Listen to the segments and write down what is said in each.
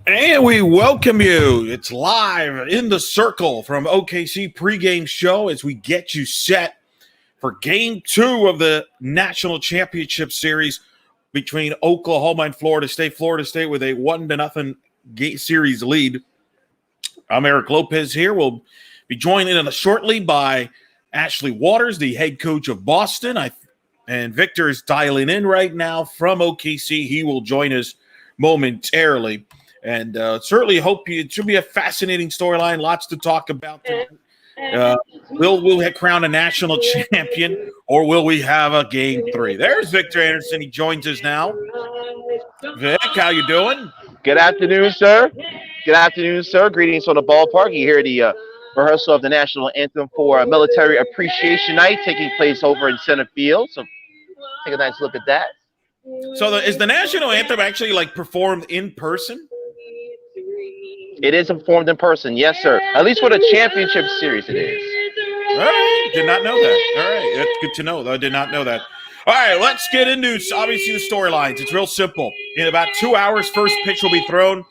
And we welcome you. It's live in the circle from OKC pregame show as we get you set for game 2 of the National Championship Series between Oklahoma and Florida State. Florida State with a 1-0 series lead. I'm Eric Lopez here. We'll be joined in shortly by Ashley Waters, the head coach of Boston. And Victor is dialing in right now from OKC. He will join us momentarily. And certainly hope it should be a fascinating storyline. Lots to talk about. Will we crown a national champion, or will we have a game 3? There's Victor Anderson. He joins us now. Vic, how you doing? Good afternoon, sir. Good afternoon, sir. Greetings from the ballpark. You hear the rehearsal of the national anthem for Military Appreciation Night taking place over in center field. So take a nice look at that. So is the national anthem actually performed in person? It is performed in person, yes, sir. At least for the championship series, it is. All right, did not know that. All right, that's good to know, though. I did not know that. All right, let's get into, obviously, the storylines. It's real simple. In about 2 hours, first pitch will be thrown.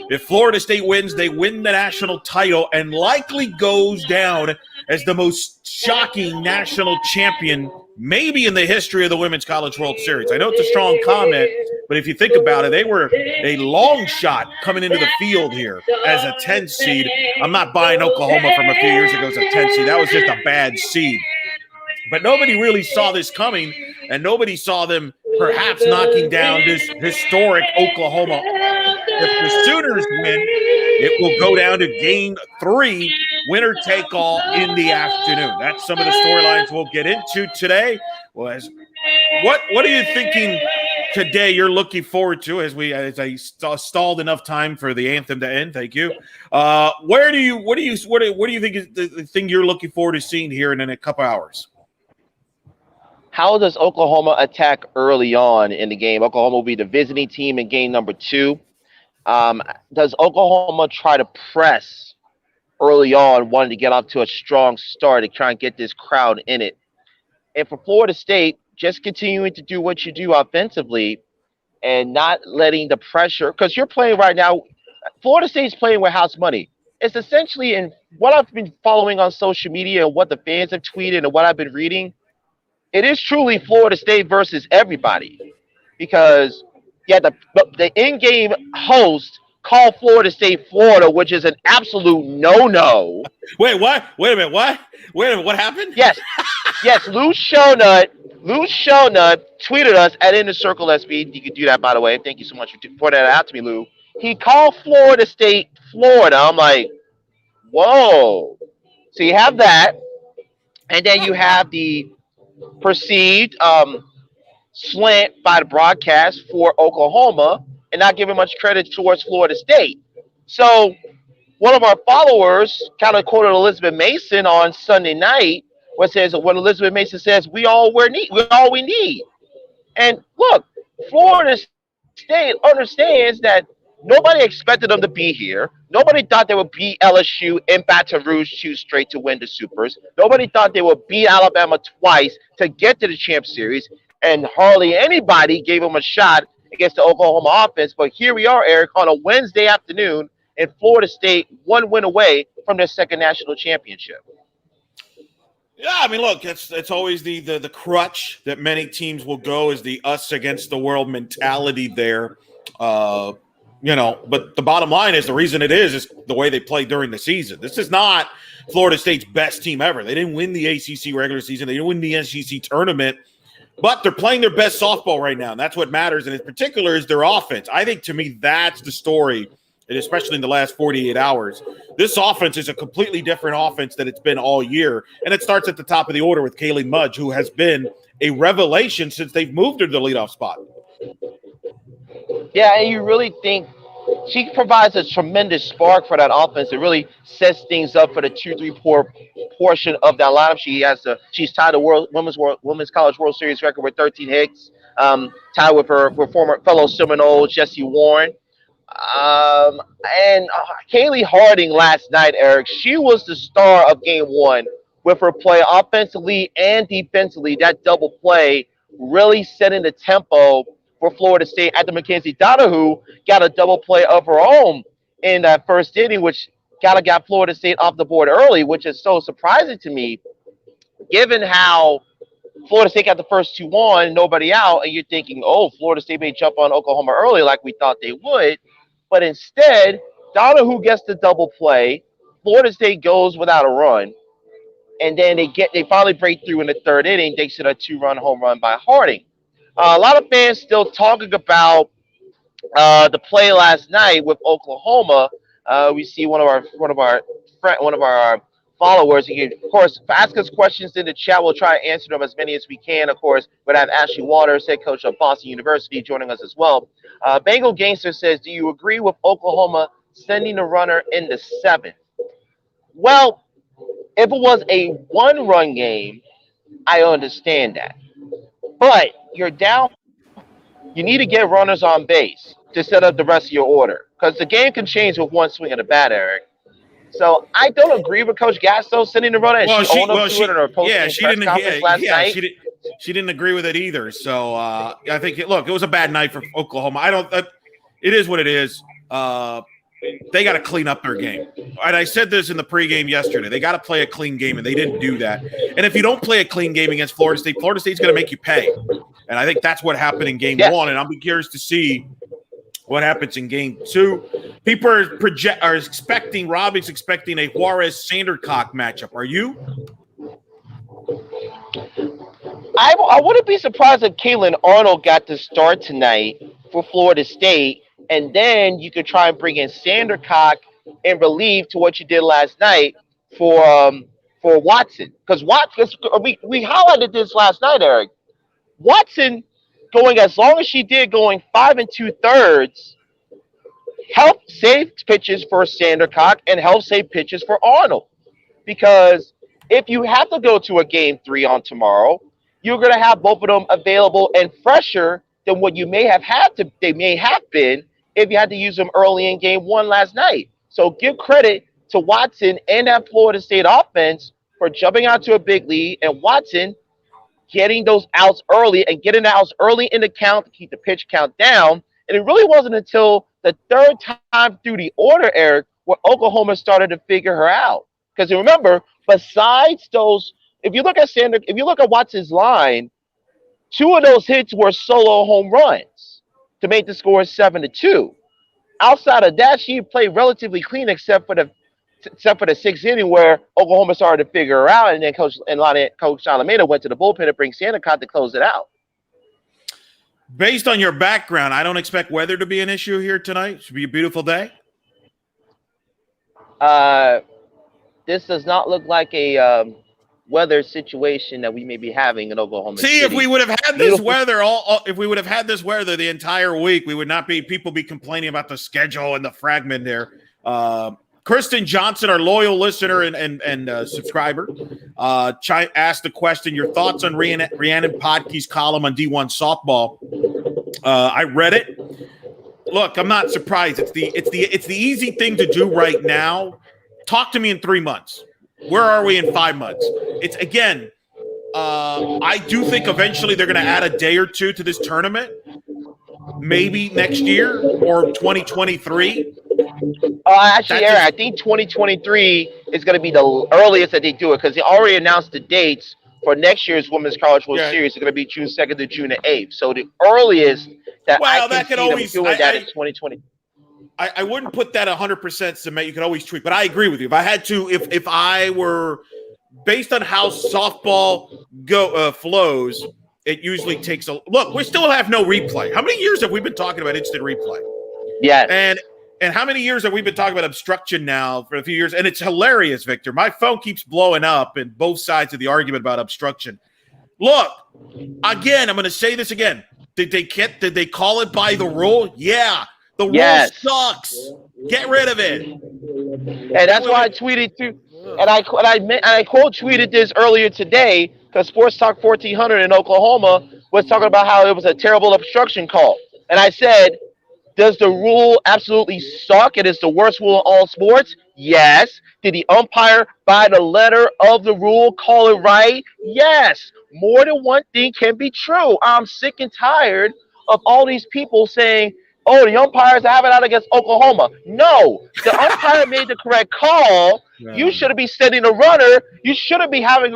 If Florida State wins, they win the national title and likely goes down as the most shocking national champion maybe in the history of the Women's College World Series. I know it's a strong comment, but if you think about it, they were a long shot coming into the field here as a 10 seed. I'm not buying Oklahoma from a few years ago as a 10 seed. That was just a bad seed. But nobody really saw this coming, and nobody saw them perhaps knocking down this historic Oklahoma. If the Sooners win, it will go down to game 3, winner take all in the afternoon. That's some of the storylines we'll get into today. Well, what are you thinking today? You're looking forward to as I stalled enough time for the anthem to end. Thank you. What do you think is the thing you're looking forward to seeing here in a couple hours? How does Oklahoma attack early on in the game? Oklahoma will be the visiting team in game number 2. Does Oklahoma try to press early on, wanting to get off to a strong start to try and get this crowd in it? And for Florida State, just continuing to do what you do offensively and not letting the pressure, because you're playing right now, Florida State's playing with house money. It's essentially, in what I've been following on social media and what the fans have tweeted and what I've been reading, it is truly Florida State versus everybody, because the in-game host called Florida State Florida, which is an absolute no-no. Wait, what? Wait a minute, what? Wait a minute, what happened? Yes, Lou Shownutt tweeted us at In the Circle SB. You can do that, by the way. Thank you so much for pointing that out to me, Lou. He called Florida State Florida. I'm like, whoa. So you have that, and then you have the perceived slant by the broadcast for Oklahoma and not giving much credit towards Florida State. So one of our followers kind of quoted Elizabeth Mason on Sunday night, when Elizabeth Mason says, we're all we need. And look, Florida State understands that nobody expected them to be here. Nobody thought they would beat LSU in Baton Rouge 2 straight to win the Supers. Nobody thought they would beat Alabama twice to get to the Champ Series. And hardly anybody gave them a shot against the Oklahoma offense. But here we are, Eric, on a Wednesday afternoon, and Florida State 1 win away from their second national championship. Yeah, I mean, look, it's always the crutch that many teams will go is the us against the world mentality there. But the bottom line is the reason it is the way they play during the season. This is not Florida State's best team ever. They didn't win the ACC regular season. They didn't win the SEC tournament. But they're playing their best softball right now, and that's what matters. And in particular is their offense. I think, to me, that's the story, and especially in the last 48 hours. This offense is a completely different offense than it's been all year, and it starts at the top of the order with Kaylee Mudge, who has been a revelation since they've moved her to the leadoff spot. Yeah, and you really think she provides a tremendous spark for that offense. It really sets things up for the 2-3 portion of that lineup. She's tied the Women's College World Series record with 13 hits, tied with her former fellow Seminole Jessie Warren. And Kaylee Harding last night, Eric, she was the star of game 1 with her play offensively and defensively. That double play really setting the tempo for Florida State after Mackenzie Donahue got a double play of her own in that first inning, which got Florida State off the board early, which is so surprising to me, given how Florida State got the first two on, nobody out, and you're thinking, oh, Florida State may jump on Oklahoma early like we thought they would. But instead, Donahue gets the double play. Florida State goes without a run. And then they finally break through in the third inning. They hit a 2-run home run by Harding. A lot of fans still talking about the play last night with Oklahoma. We see one of our followers. You can, of course, ask us questions in the chat. We'll try to answer them as many as we can. Of course, we'll have Ashley Waters, head coach of Boston University, joining us as well. Bengal Gangster says, do you agree with Oklahoma sending a runner in the seventh? Well, if it was a one-run game, I understand that. But you're down. You need to get runners on base to set up the rest of your order, because the game can change with one swing of the bat, Eric. So I don't agree with Coach Gasto sending the runner, and she owned up to it in her post-game press conference last night. She didn't agree with it either. So I think it was a bad night for Oklahoma. It is what it is. They got to clean up their game. And I said this in the pregame yesterday. They got to play a clean game, and they didn't do that. And if you don't play a clean game against Florida State's going to make you pay. And I think that's what happened in game one. And I'll be curious to see what happens in game two. People are expecting, Robbie's expecting a Juarez-Sandercock matchup. Are you? I wouldn't be surprised if Caitlin Arnold got to start tonight for Florida State, and then you could try and bring in Sandercock in relief to what you did last night for Watson. Because we highlighted this last night, Eric. Watson going as long as she did, going 5 2/3, helped save pitches for Sandercock and helped save pitches for Arnold. Because if you have to go to a game 3 on tomorrow, you're going to have both of them available and fresher than what they may have been if you had to use them early in game 1 last night. So give credit to Watson and that Florida State offense for jumping out to a big lead, and Watson getting those outs early and getting the outs early in the count to keep the pitch count down. And it really wasn't until the third time through the order, Eric, where Oklahoma started to figure her out. Because remember, besides those, if you look at Watson's line, 2 of those hits were solo home runs to make the score 7-2. Outside of that, she played relatively clean except for the 6th inning where Oklahoma started to figure her out, and then Coach Alameda went to the bullpen to bring Sandercock to close it out. Based on your background, I don't expect weather to be an issue here tonight. It should be a beautiful day. This does not look like a weather situation that we may be having in Oklahoma City. If we would have had this weather, if we would have had this weather the entire week, we would not be people be complaining about the schedule and the fragment there. Kristen Johnson, our loyal listener and subscriber, asked the question: your thoughts on Rhiannon Podke's column on D1 softball? I read it. Look, I'm not surprised. It's the easy thing to do right now. Talk to me in 3 months. Where are we in 5 months? It's again. I do think eventually they're going to add a day or two to this tournament. Maybe next year or 2023. Actually, Eric, I think 2023 is going to be the earliest that they do it, because they already announced the dates for next year's Women's College World Series. It's going to be June 2nd to June 8th. So the earliest that I can see them doing that is 2020. I wouldn't put that 100% cement. You can always tweak, but I agree with you. If I had to, if I were based on how softball flows, it usually takes a look. We still have no replay. How many years have we been talking about instant replay? Yes. And how many years have we been talking about obstruction now for a few years? And it's hilarious, Victor. My phone keeps blowing up in both sides of the argument about obstruction. Look, again, I'm going to say this again. Did they call it by the rule? Yeah. The rule sucks. Get rid of it. And that's why I tweeted too. And I quote tweeted this earlier today, because Sports Talk 1400 in Oklahoma was talking about how it was a terrible obstruction call. And I said, does the rule absolutely suck? It is the worst rule in all sports? Yes. Did the umpire, by the letter of the rule, call it right? Yes. More than one thing can be true. I'm sick and tired of all these people saying oh, the umpires have it out against Oklahoma. No, the umpire made the correct call. You shouldn't be sending a runner. You shouldn't be having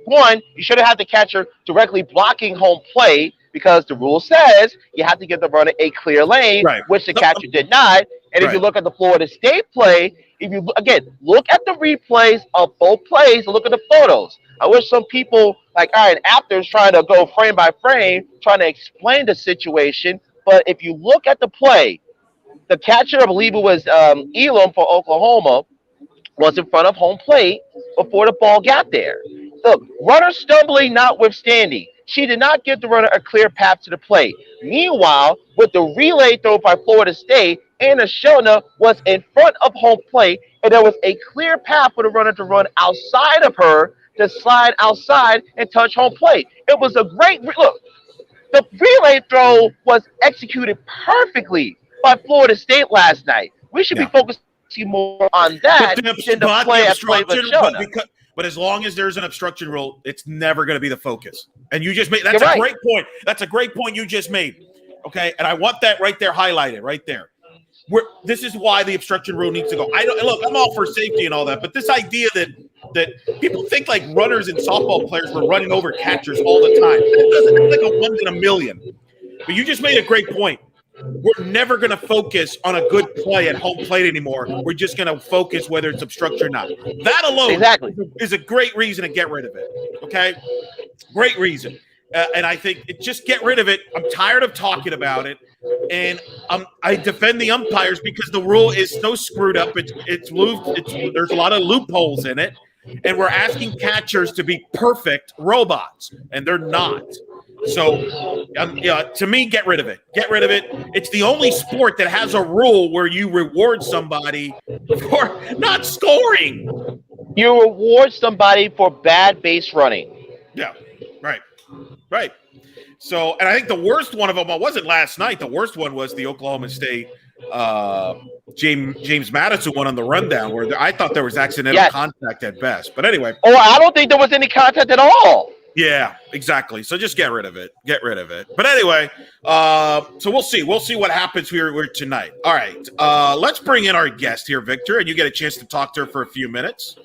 one. You shouldn't have the catcher directly blocking home plate because the rule says you have to give the runner a clear lane, Right. which the catcher did not. And if you Right. look at the Florida State play, if you again look at the replays of both plays and look at the photos. I wish some people like actors trying to go frame by frame, trying to explain the situation. But if you look at the play, the catcher, I believe it was Elam for Oklahoma, was in front of home plate before the ball got there. Look, runner stumbling notwithstanding, she did not give the runner a clear path to the plate. Meanwhile, with the relay throw by Florida State, Anna Shona was in front of home plate, and there was a clear path for the runner to run outside of her, to slide outside and touch home plate. It was a great look. The relay throw was executed perfectly by Florida State last night. We should be focusing more on that than the play at Shona. But as long as there's an obstruction rule, it's never going to be the focus. And you just made that's a great point. That's a great point you just made. Okay, and I want that right there highlighted, right there. This is why the obstruction rule needs to go. Look, I'm all for safety and all that, but this idea that people think like runners and softball players were running over catchers all the time. It's like a once in a million. But you just made a great point. We're never going to focus on a good play at home plate anymore. We're just going to focus whether it's obstruction or not. That alone is a great reason to get rid of it. Okay? Great reason. And I think just get rid of it. I'm tired of talking about it. And I defend the umpires because the rule is so screwed up. There's a lot of loopholes in it. And we're asking catchers to be perfect robots, and they're not. So, to me, get rid of it. Get rid of it. It's the only sport that has a rule where you reward somebody for not scoring. You reward somebody for bad base running. Yeah, right. So, and I think the worst one of them wasn't last night. The worst one was the Oklahoma State James Madison one on the rundown where I thought there was accidental contact at best. But anyway. Oh, I don't think there was any contact at all. Yeah, exactly. So just get rid of it. Get rid of it. But anyway, so we'll see. We'll see what happens here tonight. All right. Let's bring in our guest here, Victor, and you get a chance to talk to her for a few minutes.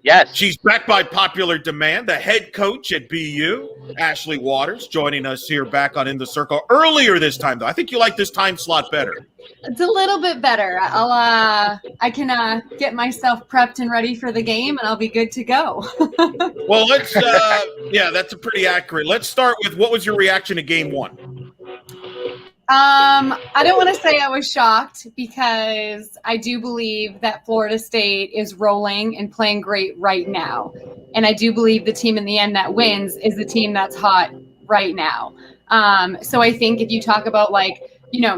Yes. She's back by popular demand. The head coach at BU, Ashley Waters, joining us here back on In the Circle earlier this time, though. I think you like this time slot better. It's a little bit better. I can get myself prepped and ready for the game, and I'll be good to go. Well, let's that's a pretty accurate. Let's start with what was your reaction to game one? I don't want to say I was shocked because I do believe that Florida State is rolling and playing great right now. And I do believe the team in the end that wins is the team that's hot right now. So I think if you talk about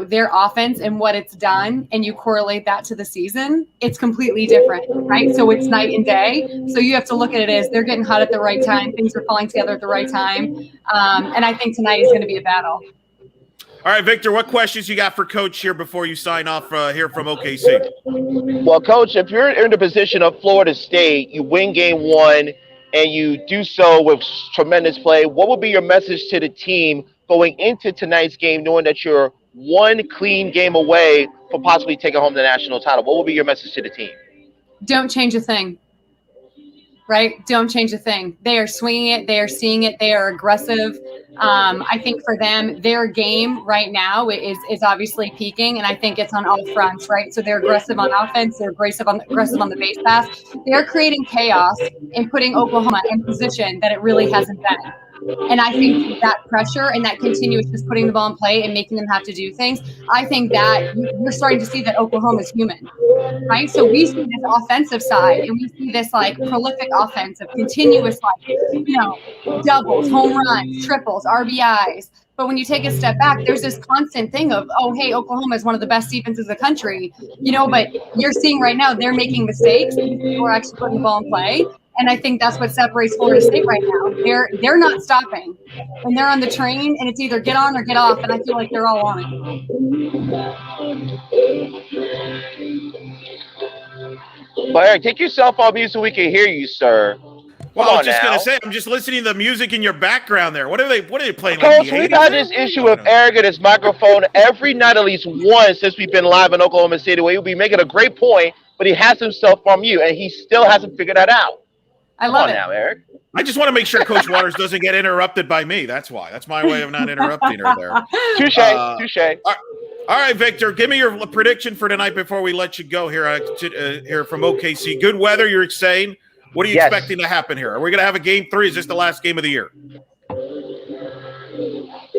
their offense and what it's done and you correlate that to the season, it's completely different, right? So it's night and day. So you have to look at it as they're getting hot at the right time. Things are falling together at the right time. And I think tonight is going to be a battle. All right, Victor, what questions you got for Coach here before you sign off here from OKC? Well, Coach, if you're in the position of Florida State, you win game one, and you do so with tremendous play, what would be your message to the team going into tonight's game, knowing that you're one clean game away from possibly taking home the national title? What would be your message to the team? Don't change a thing. Right? Don't change a thing. They are swinging it. They are seeing it. They are aggressive. I think for them, their game right now is obviously peaking, and I think it's on all fronts, right? So they're aggressive on offense. They're aggressive on the base pass. They're creating chaos and putting Oklahoma in position that it really hasn't been. And I think that pressure and that continuous just putting the ball in play and making them have to do things, I think that you're starting to see that Oklahoma is human, right? So we see this offensive side and we see this prolific offense of continuous doubles, home runs, triples, RBIs. But when you take a step back, there's this constant thing of, oh, hey, Oklahoma is one of the best defenses in the country, but you're seeing right now they're making mistakes. People are actually putting the ball in play. And I think that's what separates Florida State right now. They're not stopping. And they're on the train, and it's either get on or get off, and I feel like they're all on it. But Eric, take yourself off mute so we can hear you, sir. Well, I was just now. going to say, I'm just listening to the music in your background there. What are they playing? Coach, like we've had this issue with Eric and his microphone every night, at least once, since we've been live in Oklahoma City, where he'll be making a great point, but he has himself from mute, and he still hasn't figured that out. I love it. Now, Eric. I just want to make sure Coach Waters doesn't get interrupted by me. That's why. That's my way of not interrupting her there. Touche. All right, Victor, give me your prediction for tonight before we let you go here from OKC. Good weather, you're saying. What are you expecting to happen here? Are we going to have a game 3? Is this the last game of the year?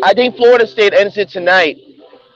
I think Florida State ends it tonight.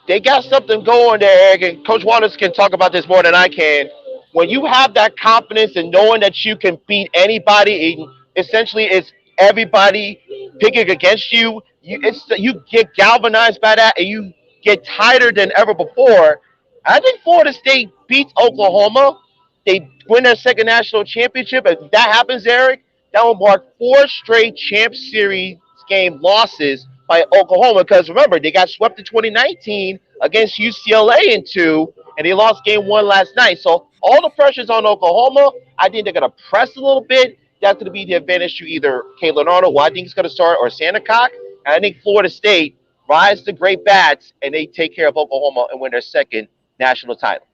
They got something going there, Eric, and Coach Waters can talk about this more than I can. When you have that confidence and knowing that you can beat anybody, essentially it's everybody picking against you, you get galvanized by that and you get tighter than ever before. I think Florida State beats Oklahoma. They win their second national championship. If that happens, Eric, that will mark 4 straight Champ Series game losses by Oklahoma. Because remember, they got swept in 2019 against UCLA in 2, and they lost game 1 last night. So all the pressure's on Oklahoma. I think they're going to press a little bit. That's going to be the advantage to either Caitlin Arnold, who I think is going to start, or Sandercock. And I think Florida State rise to great bats, and they take care of Oklahoma and win their second national title.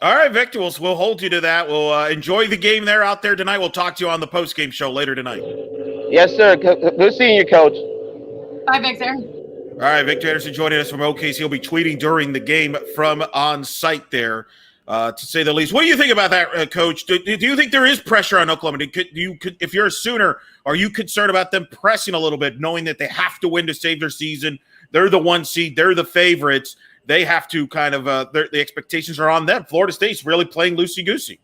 All right, Victor, we'll hold you to that. We'll enjoy the game there out there tonight. We'll talk to you on the post-game show later tonight. Yes, sir. Good seeing you, Coach. Bye, Victor. All right, Victor Anderson joining us from OKC. He'll be tweeting during the game from on site there, to say the least. What do you think about that, Coach? Do you think there is pressure on Oklahoma? If you're a Sooner, are you concerned about them pressing a little bit, knowing that they have to win to save their season? They're the 1 seed. They're the favorites. They have to kind of the expectations are on them. Florida State's really playing loosey-goosey.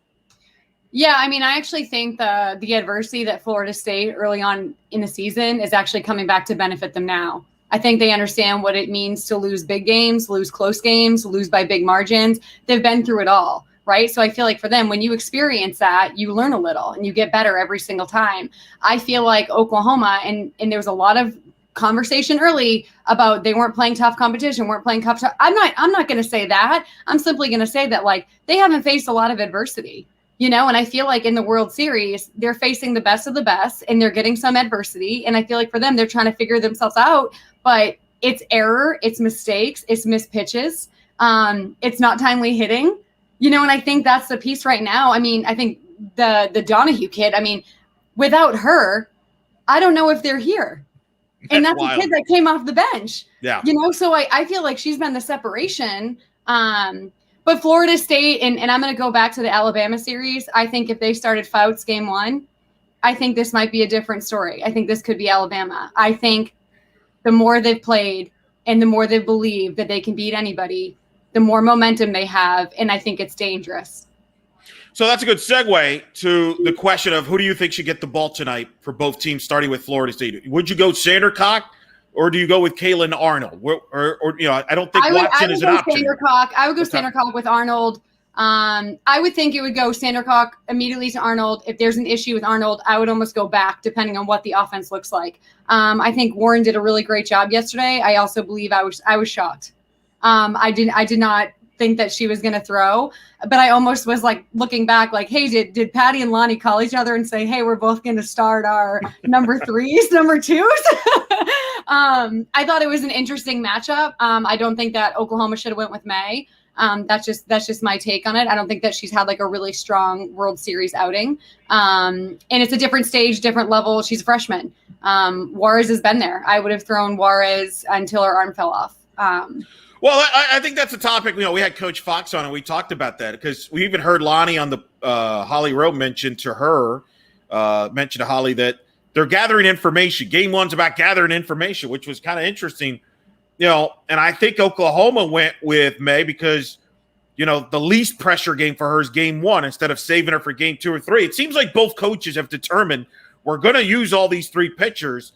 Yeah, I mean, I actually think the adversity that Florida State early on in the season is actually coming back to benefit them now. I think they understand what it means to lose big games, lose close games, lose by big margins. They've been through it all, right? So I feel like for them, when you experience that, you learn a little and you get better every single time. I feel like Oklahoma, and there was a lot of conversation early about they weren't playing tough competition, weren't playing tough. I'm not going to say that. I'm simply going to say that like they haven't faced a lot of adversity, and I feel like in the World Series, they're facing the best of the best and they're getting some adversity. And I feel like for them, they're trying to figure themselves out, but it's error, it's mistakes, it's missed pitches. It's not timely hitting, and I think that's the piece right now. I mean, I think the Donahue kid, I mean, without her, I don't know if they're here. And that's a kid that came off the bench. Yeah. So I feel like she's been the separation. But Florida State, and I'm going to go back to the Alabama series. I think if they started Fouts game 1, I think this might be a different story. I think this could be Alabama. I think the more they've played and the more they believe that they can beat anybody, the more momentum they have. And I think it's dangerous. So that's a good segue to the question of who do you think should get the ball tonight for both teams, starting with Florida State. Would you go Sandercock or do you go with Caitlin Arnold? Or I don't think Watson is an option. I would go Sandercock with Arnold. I would think it would go Sandercock immediately to Arnold. If there's an issue with Arnold, I would almost go back depending on what the offense looks like. I think Warren did a really great job yesterday. I also believe I was shocked. I did not think that she was going to throw, but I almost was like looking back like, hey, did Patty and Lonnie call each other and say, hey, we're both going to start our number 3s, number 2s? I thought it was an interesting matchup. I don't think that Oklahoma should have went with May. That's just my take on it. I don't think that she's had like a really strong World Series outing. And it's a different stage, different level. She's a freshman. Juarez has been there. I would have thrown Juarez until her arm fell off. Well, I think that's a topic. We had Coach Fox on, and we talked about that because we even heard Lonnie on the Holly Rowe mention to Holly that they're gathering information. Game 1's about gathering information, which was kind of interesting. And I think Oklahoma went with May because, the least pressure game for her is game 1 instead of saving her for game 2 or 3. It seems like both coaches have determined we're going to use all these 3 pitchers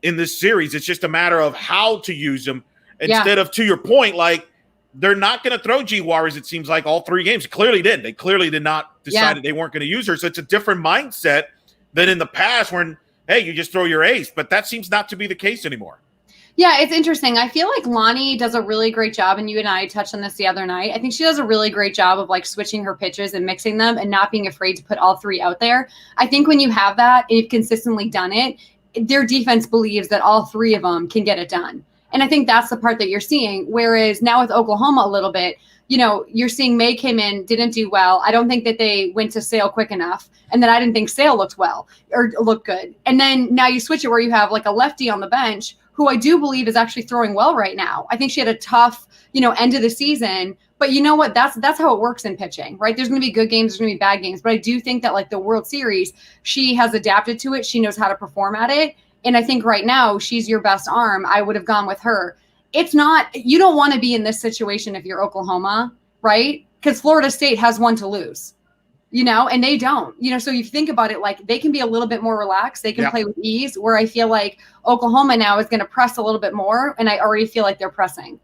in this series. It's just a matter of how to use them. Instead of, to your point, like they're not going to throw G. Juarez, it seems like, all 3 games. Clearly didn't. They clearly did not decide they weren't going to use her. So it's a different mindset than in the past when, hey, you just throw your ace. But that seems not to be the case anymore. Yeah, it's interesting. I feel like Lonnie does a really great job, and you and I touched on this the other night. I think she does a really great job of like switching her pitches and mixing them and not being afraid to put all three out there. I think when you have that and you've consistently done it, their defense believes that all three of them can get it done. And I think that's the part that you're seeing. Whereas now with Oklahoma a little bit, you're seeing May came in, didn't do well. I don't think that they went to Sale quick enough. And then I didn't think Sale looked well or looked good. And then now you switch it where you have like a lefty on the bench who I do believe is actually throwing well right now. I think she had a tough, end of the season. But you know what? That's how it works in pitching, right? There's going to be good games, there's going to be bad games. But I do think that like the World Series, she has adapted to it. She knows how to perform at it. And I think right now she's your best arm. I would have gone with her. It's not, you don't want to be in this situation if you're Oklahoma, right? Because Florida State has one to lose, and they don't, so you think about it, like they can be a little bit more relaxed. They can play with ease, where I feel like Oklahoma now is going to press a little bit more. And I already feel like they're pressing.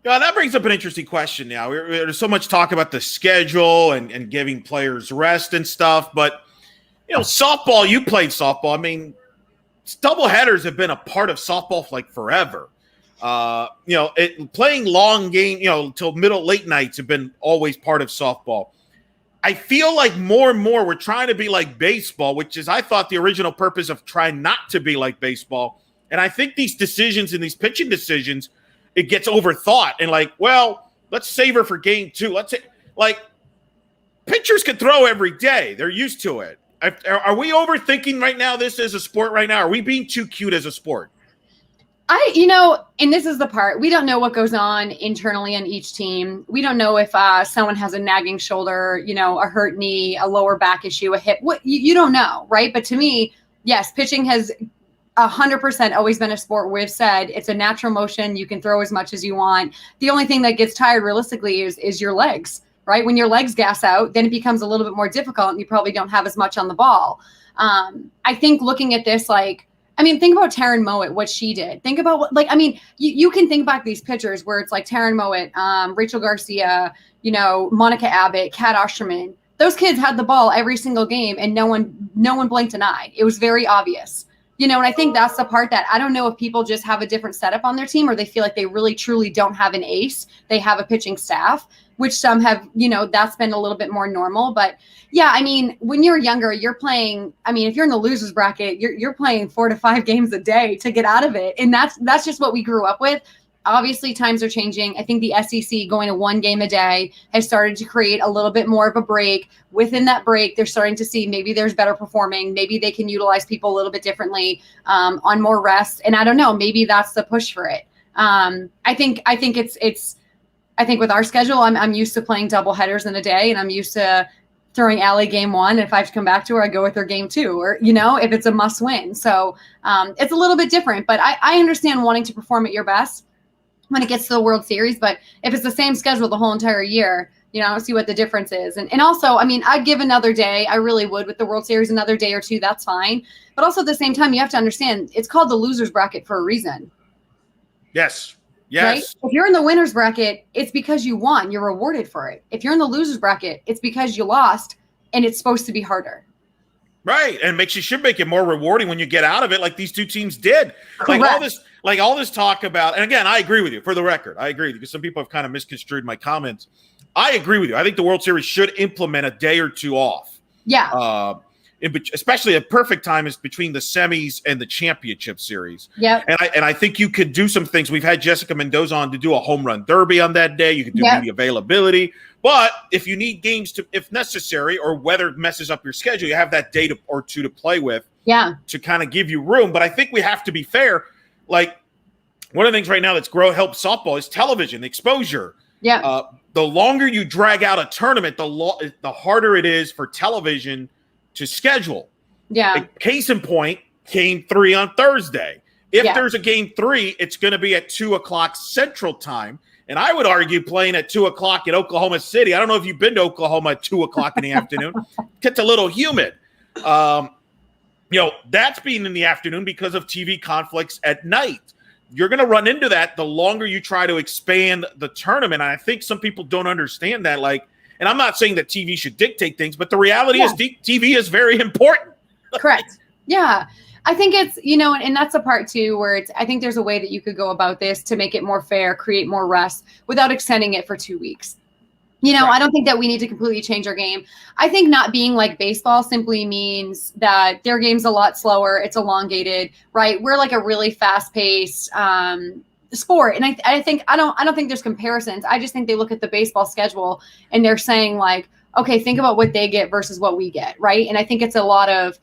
Yeah, that brings up an interesting question now. There's so much talk about the schedule and giving players rest and stuff. But, softball, you played softball. I mean, doubleheaders have been a part of softball for like forever. Playing long game, till late nights have been always part of softball. I feel like more and more we're trying to be like baseball, which is, I thought, the original purpose of trying not to be like baseball. And I think these decisions and these pitching decisions, it gets overthought and like, well, let's save her for game 2. Let's say, like, pitchers can throw every day. They're used to it. Are we overthinking right now this as a sport right now? Are we being too cute as a sport? And this is the part, we don't know what goes on internally on each team. We don't know if someone has a nagging shoulder, a hurt knee, a lower back issue, a hip. What you don't know, right? But to me, yes, pitching has 100% always been a sport where we've said it's a natural motion. You can throw as much as you want. The only thing that gets tired realistically is your legs, right? When your legs gas out, then it becomes a little bit more difficult and you probably don't have as much on the ball. I think looking at this, think about Taryn Mowat, what she did. Think about you can think back these pictures where it's like Taryn Mowat, Rachel Garcia, Monica Abbott, Kat Osterman. Those kids had the ball every single game and no one blinked an eye. It was very obvious. And I think that's the part that I don't know if people just have a different setup on their team or they feel like they really truly don't have an ace. They have a pitching staff, which some have, that's been a little bit more normal. But yeah, when you're younger, you're playing, if you're in the losers bracket, you're playing 4 to 5 games a day to get out of it. And that's just what we grew up with. Obviously, times are changing. I think the SEC going to 1 game a day has started to create a little bit more of a break. Within that break, they're starting to see maybe there's better performing. Maybe they can utilize people a little bit differently on more rest. And I don't know, maybe that's the push for it. I think with our schedule, I'm used to playing double headers in a day, and I'm used to throwing Allie game 1. And if I have to come back to her, I go with her game 2, or, if it's a must win. So it's a little bit different, but I understand wanting to perform at your best when it gets to the World Series. But if it's the same schedule the whole entire year, I don't see what the difference is. And also, I'd give another day. I really would with the World Series, another day or 2. That's fine. But also at the same time, you have to understand it's called the losers bracket for a reason. Yes. Right? If you're in the winner's bracket, it's because you won. You're rewarded for it. If you're in the loser's bracket, it's because you lost, and it's supposed to be harder. Right, and should make it more rewarding when you get out of it, like these two teams did. Correct. All this talk about, and again, I agree with you. For the record, I agree because some people have kind of misconstrued my comments. I agree with you. I think the World Series should implement a day or 2 off. Yeah. Especially a perfect time is between the semis and the championship series. Yeah. And I think you could do some things. We've had Jessica Mendoza on to do a home run derby on that day. You could do media availability. But if you need games if necessary, or weather messes up your schedule, you have that day or 2 to play with. Yeah. To kind of give you room. But I think we have to be fair. Like, one of the things right now that's helps softball is television, exposure. Yeah. The longer you drag out a tournament, the harder it is for television to schedule. Yeah. Like, case in point, game 3 on Thursday. If there's a game 3, it's going to be at 2:00 Central Time. And I would argue playing at 2:00 in Oklahoma City. I don't know if you've been to Oklahoma at 2:00 in the afternoon. Gets a little humid. That's being in the afternoon because of TV conflicts at night. You're going to run into that the longer you try to expand the tournament. And I think some people don't understand that. And I'm not saying that TV should dictate things, but the reality is TV is very important. Correct. Yeah. I think it's, and that's a part too, where I think there's a way that you could go about this to make it more fair, create more rest without extending it for 2 weeks. Right. I don't think that we need to completely change our game. I think not being like baseball simply means that their game's a lot slower. It's elongated, right? We're like a really fast paced, sport. And I don't think there's comparisons. I just think they look at the baseball schedule and they're saying like, okay, think about what they get versus what we get. Right. And I think it's a lot of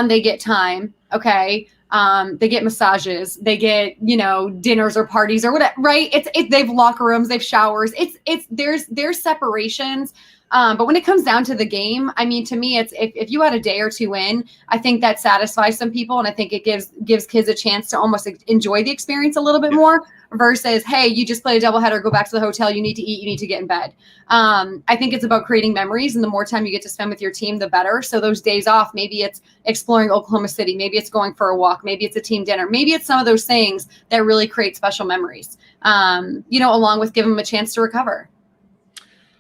they get time. Okay. They get massages, they get, dinners or parties or whatever, right? They've locker rooms, they've showers. There's separations. But when it comes down to the game, I mean, to me, it's if you had a day or two in, I think that satisfies some people. And I think it gives kids a chance to almost enjoy the experience a little bit more versus, hey, you just played a doubleheader, go back to the hotel, you need to eat, you need to get in bed. I think it's about creating memories, and the more time you get to spend with your team, the better. So those days off, maybe it's exploring Oklahoma City, maybe it's going for a walk, maybe it's a team dinner, maybe it's some of those things that really create special memories, along with giving them a chance to recover.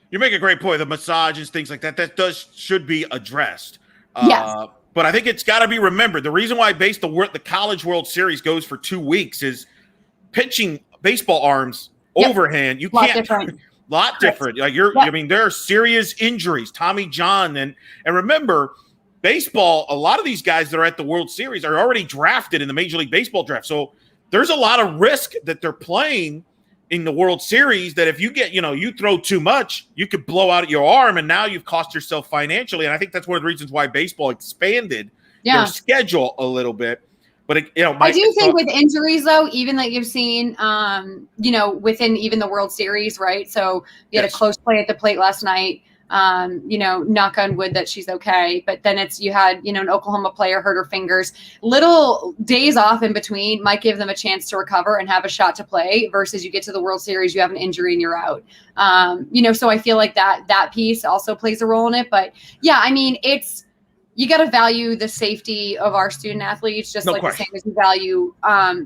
You make a great point. The massages, things like that should be addressed. Yes. But I think it's got to be remembered. The reason why the College World Series goes for 2 weeks is pitching baseball arms overhand. You can't. Different. Lot different. Like I mean, there are serious injuries. Tommy John and remember, baseball. A lot of these guys that are at the World Series are already drafted in the Major League Baseball draft. So there's a lot of risk that they're playing in the World Series, that if you get, you throw too much, you could blow out your arm, and now you've cost yourself financially. And I think that's one of the reasons why baseball expanded their schedule a little bit. But I do think with injuries though, even that you've seen, within even the World Series, right? So you had a close play at the plate last night. Knock on wood that she's okay. But then you had, an Oklahoma player hurt her fingers. Little days off in between might give them a chance to recover and have a shot to play versus you get to the World Series, you have an injury and you're out. So I feel like that piece also plays a role in it. But yeah, I mean, you got to value the safety of our student athletes, just the same as you value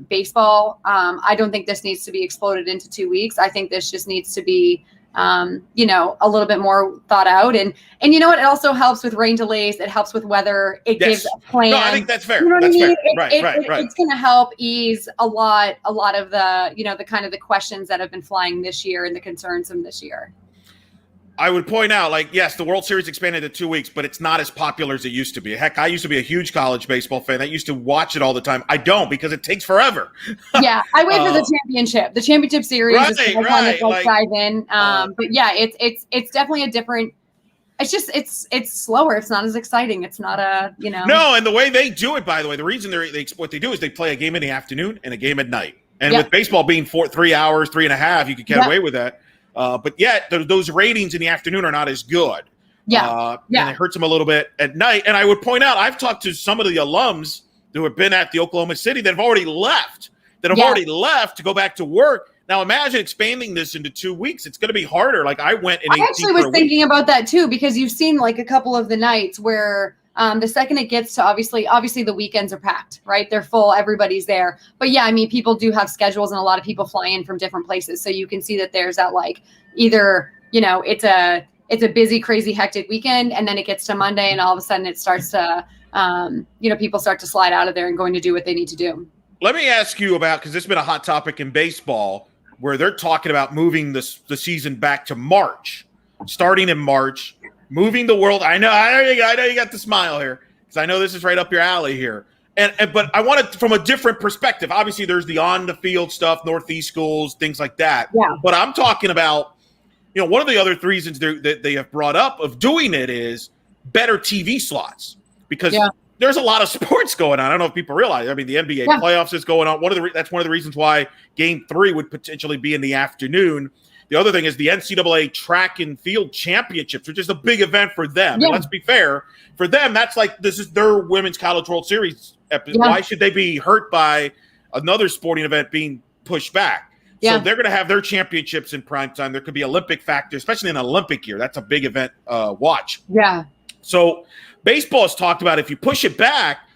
baseball. I don't think this needs to be exploded into 2 weeks. I think this just needs to be a little bit more thought out. And you know what? It also helps with rain delays. It helps with weather. It gives a plan. No, I think that's fair. You know what that's I mean? Right. It's going to help ease a lot of the, the kind of the questions that have been flying this year and the concerns from this year. I would point out, yes, the World Series expanded to 2 weeks, but it's not as popular as it used to be. Heck, I used to be a huge college baseball fan. I used to watch it all the time. I don't, because it takes forever. Yeah, I wait for the championship. The championship series is right. Dive in. But yeah, it's definitely a different. It's just it's slower. It's not as exciting. It's not No, and the way they do it, by the way, the reason what they do is they play a game in the afternoon and a game at night. And with baseball being 3 hours, 3.5, you could get away with that. But yet those ratings in the afternoon are not as good. And it hurts them a little bit at night. And I would point out, I've talked to some of the alums who have been at the Oklahoma City that have already left, to go back to work. Now imagine expanding this into 2 weeks. It's going to be harder. Like I went in. I actually was thinking about that too, because you've seen like a couple of the nights where the second it gets to obviously the weekends are packed, right? They're full. Everybody's there. But yeah, I mean, people do have schedules and a lot of people fly in from different places. So you can see that there's that either, it's a busy, crazy, hectic weekend. And then it gets to Monday and all of a sudden it starts to, people start to slide out of there and going to do what they need to do. Let me ask you about, because this has been a hot topic in baseball, where they're talking about moving the season back to March, starting in March. Moving the world, I know you got the smile here, because I know this is right up your alley here. But I want it from a different perspective. Obviously, there's the on the field stuff, Northeast schools, things like that. Yeah. But I'm talking about, one of the other reasons that they have brought up of doing it is better TV slots, because there's a lot of sports going on. I don't know if people realize. I mean, the NBA playoffs is going on. That's one of the reasons why Game 3 would potentially be in the afternoon. The other thing is the NCAA track and field championships, which is a big event for them. Yeah. And let's be fair, for them, that's this is their Women's College World Series. Why should they be hurt by another sporting event being pushed back? So they're going to have their championships in prime time. There could be Olympic factor, especially in an Olympic year. That's a big event watch. Yeah. So baseball has talked about if you push it back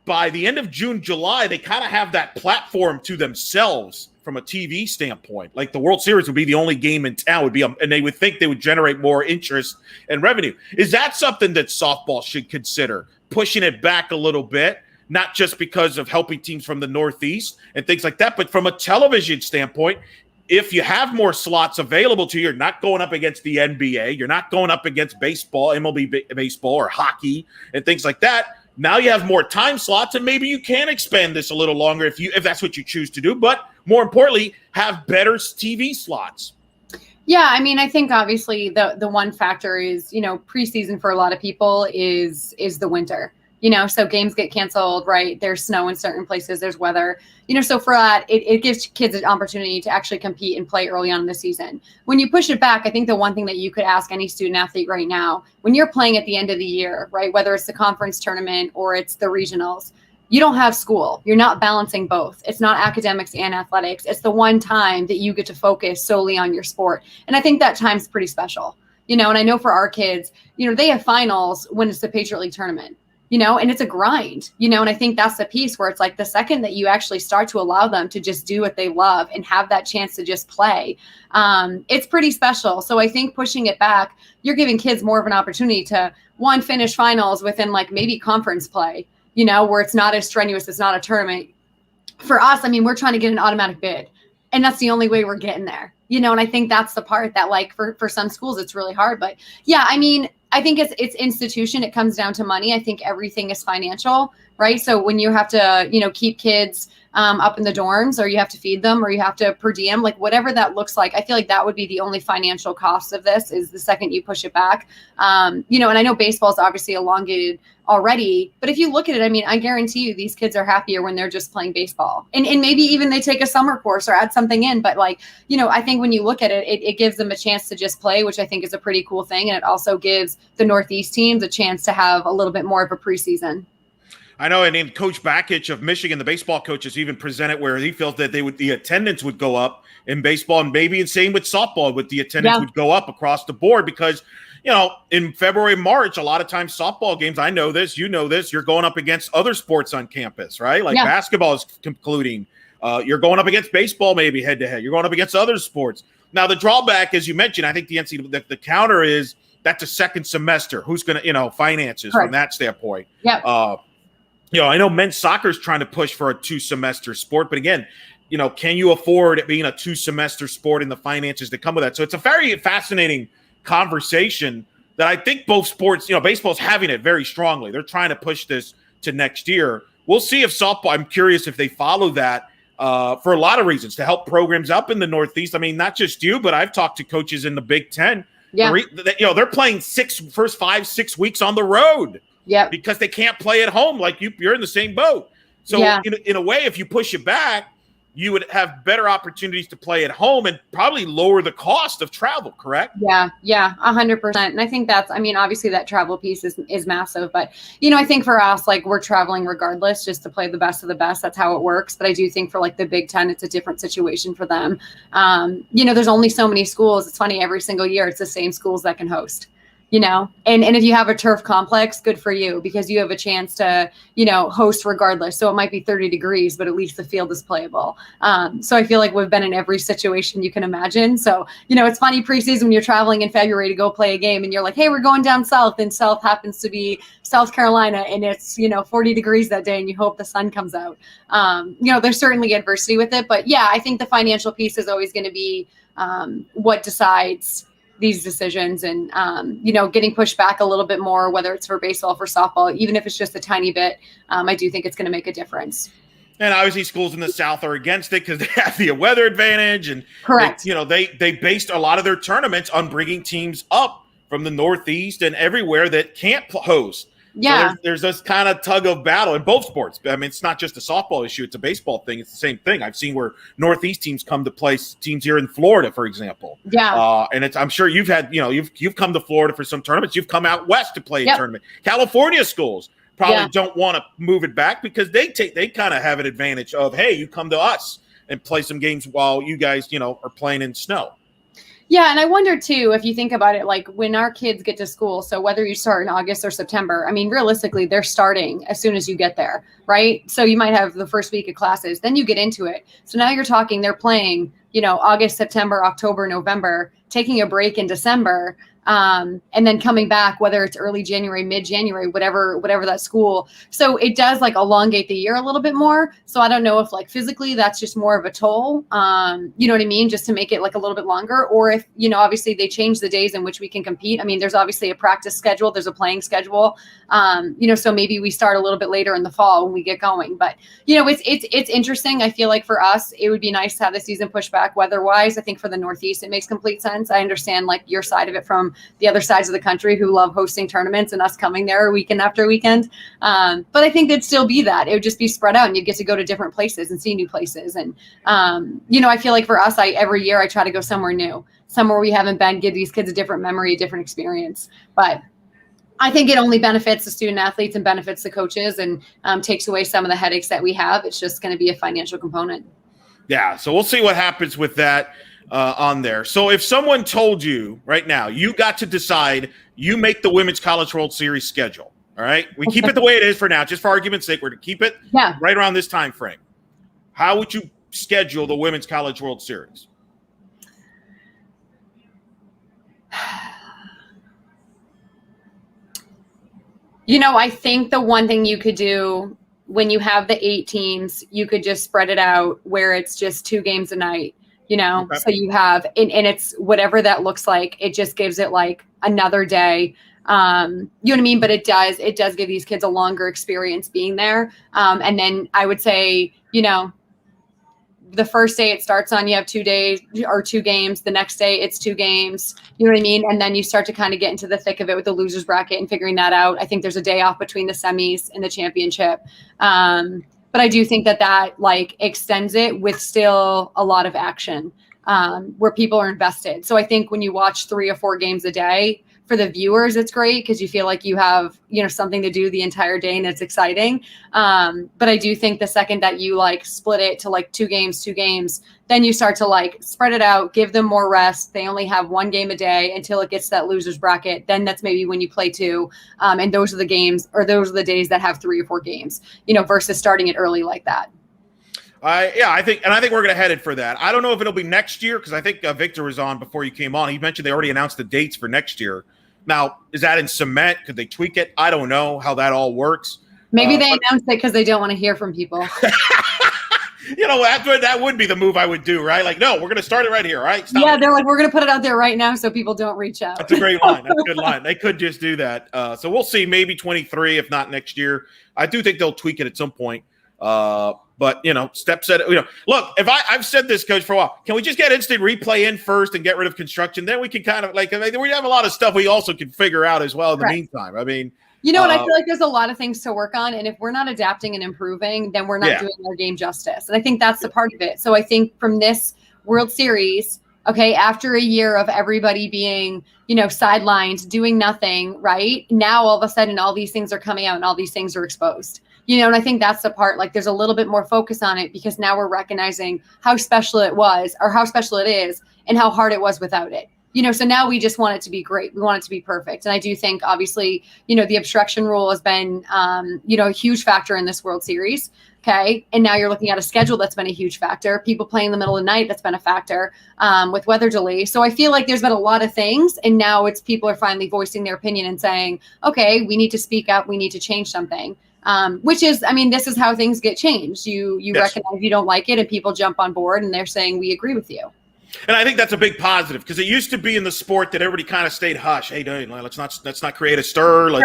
by the end of June, July, they kind of have that platform to themselves from a TV standpoint. Like the World Series would be the only game in town, and they would think they would generate more interest and revenue. Is that something that softball should consider, pushing it back a little bit, not just because of helping teams from the Northeast and things like that, but from a television standpoint, if you have more slots available to you, you're not going up against the NBA, you're not going up against baseball, MLB baseball or hockey and things like that. Now you have more time slots, and maybe you can expand this a little longer if that's what you choose to do. But more importantly, have better TV slots. Yeah, I mean, I think obviously the one factor is, preseason for a lot of people is the winter. So games get canceled, right? There's snow in certain places, there's weather, so for that, it gives kids an opportunity to actually compete and play early on in the season. When you push it back, I think the one thing that you could ask any student athlete right now, when you're playing at the end of the year, right, whether it's the conference tournament or it's the regionals, you don't have school. You're not balancing both. It's not academics and athletics. It's the one time that you get to focus solely on your sport. And I think that time's pretty special, and I know for our kids, they have finals when it's the Patriot League tournament. And it's a grind, and I think that's the piece where it's like the second that you actually start to allow them to just do what they love and have that chance to just play, it's pretty special. So I think pushing it back, you're giving kids more of an opportunity to, one, finish finals within like maybe conference play, where it's not as strenuous, it's not a tournament. For us, I mean, we're trying to get an automatic bid, and that's the only way we're getting there, and I think that's the part that like for some schools, it's really hard. But yeah, I mean, I think it's institution. It comes down to money. I think everything is financial, right? So when you have to, keep kids up in the dorms, or you have to feed them, or you have to per diem, like whatever that looks like, I feel like that would be the only financial cost of this is the second you push it back. And I know baseball is obviously elongated already, but if you look at it, I mean, I guarantee you these kids are happier when they're just playing baseball, and maybe even they take a summer course or add something in. But like, I think when you look at it, it gives them a chance to just play, which I think is a pretty cool thing. And it also gives the Northeast teams a chance to have a little bit more of a preseason. I know, and Coach Bakich of Michigan, the baseball coach, has even presented where he felt that the attendance would go up in baseball, and maybe the same with softball, with the attendance would go up across the board because, in February, March, a lot of times softball games, I know this, you're going up against other sports on campus, right? Like basketball is concluding. You're going up against baseball, maybe head to head. You're going up against other sports. Now, the drawback, as you mentioned, I think the counter is that's a second semester. Who's going to, finances from that standpoint. Yeah. I know men's soccer is trying to push for a 2-semester sport, but again, can you afford it being a 2-semester sport and the finances that come with that? So it's a very fascinating conversation that I think both sports, baseball's having it very strongly. They're trying to push this to next year. We'll see if softball, I'm curious if they follow that for a lot of reasons to help programs up in the Northeast. I mean, not just you, but I've talked to coaches in the Big Ten. Yeah. They're playing first 5-6 weeks on the road. Yeah, because they can't play at home. Like you're in the same boat. So in a way, if you push it back, you would have better opportunities to play at home and probably lower the cost of travel, correct? Yeah, 100%. And I think obviously that travel piece is massive, but, I think for us, like we're traveling regardless just to play the best of the best. That's how it works. But I do think for like the Big Ten, it's a different situation for them. There's only so many schools. It's funny, every single year, it's the same schools that can host. And if you have a turf complex, good for you because you have a chance to, host regardless. So it might be 30 degrees, but at least the field is playable. So I feel like we've been in every situation you can imagine. So, it's funny preseason when you're traveling in February to go play a game and you're like, hey, we're going down south, and south happens to be South Carolina and it's, 40 degrees that day and you hope the sun comes out. There's certainly adversity with it, but yeah, I think the financial piece is always going to be what decides these decisions and, getting pushed back a little bit more, whether it's for baseball, for softball, even if it's just a tiny bit, I do think it's going to make a difference. And obviously schools in the South are against it because they have the weather advantage. And correct. They based a lot of their tournaments on bringing teams up from the Northeast and everywhere that can't host. Yeah. So there's this kind of tug of battle in both sports. I mean, it's not just a softball issue. It's a baseball thing. It's the same thing. I've seen where Northeast teams come to play teams here in Florida, for example. Yeah. And I'm sure you've had, you've come to Florida for some tournaments. You've come out West to play a tournament. California schools probably don't want to move it back because they kind of have an advantage of, hey, you come to us and play some games while you guys, are playing in snow. Yeah. And I wonder too, if you think about it, like when our kids get to school, so whether you start in August or September, I mean, realistically, they're starting as soon as you get there, right? So you might have the first week of classes, then you get into it. So now you're talking, they're playing, August, September, October, November, taking a break in December. And then coming back, whether it's early January, mid-January, whatever that school. So it does like elongate the year a little bit more. So I don't know if like physically that's just more of a toll, you know what I mean? Just to make it like a little bit longer, or if, you know, obviously they change the days in which we can compete. I mean, there's obviously a practice schedule, there's a playing schedule, you know, so maybe we start a little bit later in the fall when we get going. But, you know, it's interesting. I feel like for us, it would be nice to have the season pushed back weather-wise. I think for the Northeast, it makes complete sense. I understand like your side of it from the other sides of the country who love hosting tournaments and us coming there weekend after weekend. But I think there'd still be that. It would just be spread out and you'd get to go to different places and see new places. And, you know, I feel like for us, every year I try to go somewhere new, somewhere we haven't been, give these kids a different memory, a different experience. But I think it only benefits the student athletes and benefits the coaches and takes away some of the headaches that we have. It's just going to be a financial component. Yeah. So we'll see what happens with that. On there. So if someone told you right now, you got to decide, you make the Women's College World Series schedule. All right. We keep it the way it is for now, just for argument's sake. We're to keep it right around this time frame. How would you schedule the Women's College World Series? You know, I think the one thing you could do when you have the 8 teams, you could just spread it out where it's just 2 games a night. You know, okay. So you have, and it's whatever that looks like, it just gives it like another day. You know what I mean? But it does give these kids a longer experience being there. And then I would say, you know, the first day it starts on, you have 2 days or 2 games. The next day it's 2 games. You know what I mean? And then you start to kind of get into the thick of it with the losers bracket and figuring that out. I think there's a day off between the semis and the championship. But I do think that like extends it with still a lot of action where people are invested. So I think when you watch 3 or 4 games a day, for the viewers, it's great because you feel like you have, you know, something to do the entire day and it's exciting. But I do think the second that you like split it to like 2 games, then you start to like spread it out, give them more rest. They only have 1 game a day until it gets to that losers bracket. Then that's maybe when you play 2. And those are the games, or those are the days that have 3 or 4 games, you know, versus starting it early like that. I think we're going to head it for that. I don't know if it'll be next year because I think Victor was on before you came on. He mentioned they already announced the dates for next year. Now, is that in cement? Could they tweak it? I don't know how that all works. Maybe they announced it because they don't want to hear from people. You know, that would be the move I would do, right? Like, no, we're going to start it right here, all right? Stop they're like, we're going to put it out there right now so people don't reach out. That's a great line. That's a good line. They could just do that. So we'll see, maybe 23, if not next year. I do think they'll tweak it at some point. But, you know, steps at it. You know, look, I've said this, Coach, for a while. Can we just get instant replay in first and get rid of construction? Then we can kind of like, we have a lot of stuff we also can figure out as well in the meantime. I mean, you know what? I feel like there's a lot of things to work on. And if we're not adapting and improving, then we're not doing our game justice. And I think that's the part of it. So I think from this World Series, okay, after a year of everybody being, you know, sidelined, doing nothing, right? Now, all of a sudden, all these things are coming out and all these things are exposed. You know, and I think that's the part, like there's a little bit more focus on it because now we're recognizing how special it was or how special it is and how hard it was without it. You know, so now we just want it to be great. We want it to be perfect. And I do think, obviously, you know, the obstruction rule has been, you know, a huge factor in this World Series. Okay. And now you're looking at a schedule that's been a huge factor. People playing in the middle of the night, that's been a factor with weather delays. So I feel like there's been a lot of things. And now it's people are finally voicing their opinion and saying, okay, we need to speak up. We need to change something. Which is, I mean, this is how things get changed. You recognize you don't like it and people jump on board and they're saying, we agree with you. And I think that's a big positive because it used to be in the sport that everybody kind of stayed hush. Hey, dude, let's not create a stir. But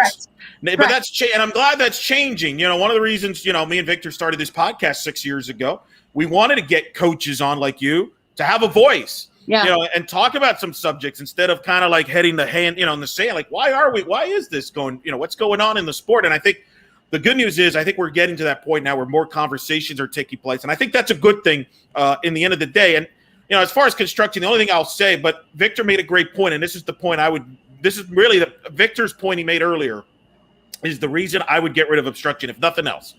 that's and I'm glad that's changing. You know, one of the reasons, you know, me and Victor started this podcast 6 years ago, we wanted to get coaches on like you to have a voice. You know, and talk about some subjects instead of kind of like heading the hand, you know, in the sand. Like, why is this going, you know, what's going on in the sport? And I think the good news is I think we're getting to that point now where more conversations are taking place. And I think that's a good thing in the end of the day. And, you know, as far as construction, the only thing I'll say, but Victor made a great point, and this is the point this is really Victor's point he made earlier, is the reason I would get rid of obstruction, if nothing else.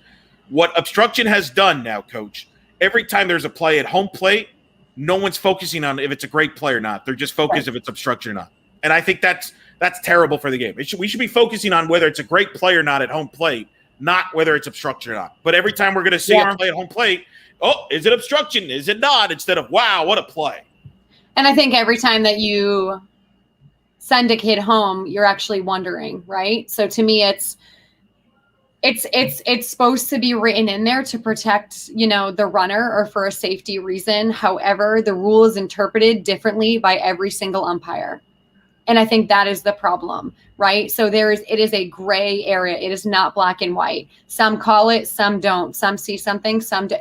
What obstruction has done now, Coach, every time there's a play at home plate, no one's focusing on if it's a great play or not. They're just focused if it's obstruction or not. And I think that's terrible for the game. We should be focusing on whether it's a great play or not at home plate, not whether it's obstruction or not. But every time we're going to see a play at home plate, oh, is it obstruction? Is it not? Instead of, wow, what a play. And I think every time that you send a kid home, you're actually wondering, right? So to me, it's supposed to be written in there to protect, the runner or for a safety reason. However, the rule is interpreted differently by every single umpire. And I think that is the problem, right? So it is a gray area. It is not black and white. Some call it, some don't. Some see something, some do.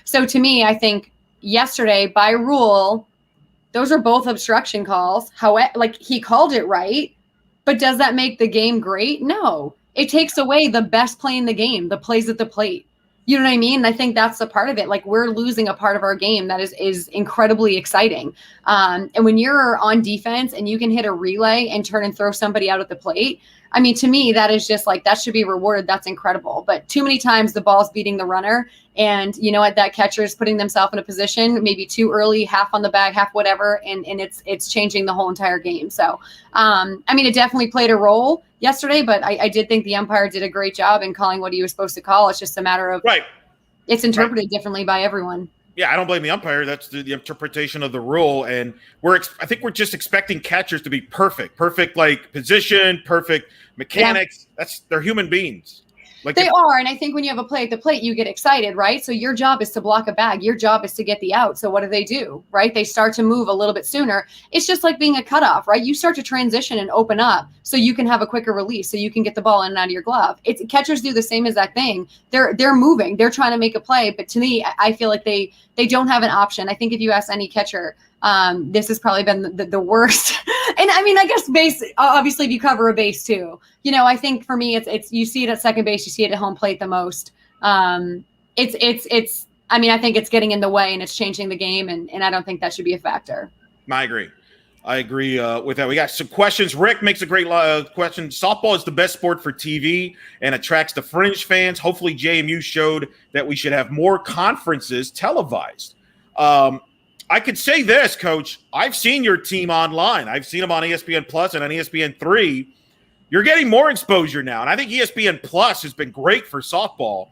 So to me, I think yesterday by rule, those are both obstruction calls. He called it right, but does that make the game great? No. It takes away the best play in the game, the plays at the plate. You know what I mean? And I think that's the part of it. Like, we're losing a part of our game that is incredibly exciting. And when you're on defense and you can hit a relay and turn and throw somebody out at the plate, I mean, to me, that is just like, that should be rewarded. That's incredible. But too many times the ball's beating the runner, and you know what, that catcher is putting themselves in a position maybe too early, half on the bag, half whatever, and it's changing the whole entire game. So, I mean, it definitely played a role yesterday, but I did think the umpire did a great job in calling what he was supposed to call. It's just a matter of it's interpreted differently by everyone. Yeah, I don't blame the umpire. That's the interpretation of the rule, and I think we're just expecting catchers to be perfect, like position, perfect mechanics. Yeah. They're human beings. Like they are, and I think when you have a play at the plate, you get excited, right? So your job is to block a bag. Your job is to get the out. So what do? Right? They start to move a little bit sooner. It's just like being a cutoff, right? You start to transition and open up so you can have a quicker release, so you can get the ball in and out of your glove. Catchers do the same exact thing. They're moving. They're trying to make a play, but to me, I feel like they don't have an option. I think if you ask any catcher, this has probably been the worst. And I mean, I guess base, obviously if you cover a base too, I think for me, it's you see it at second base, you see it at home plate the most. I mean, I think it's getting in the way and it's changing the game, and I don't think that should be a factor. I agree with that. We got some questions. Rick makes a great question. Softball is the best sport for TV and attracts the fringe fans. Hopefully JMU showed that we should have more conferences televised. I could say this, Coach. I've seen your team online. I've seen them on ESPN Plus and on ESPN3. You're getting more exposure now, and I think ESPN Plus has been great for softball.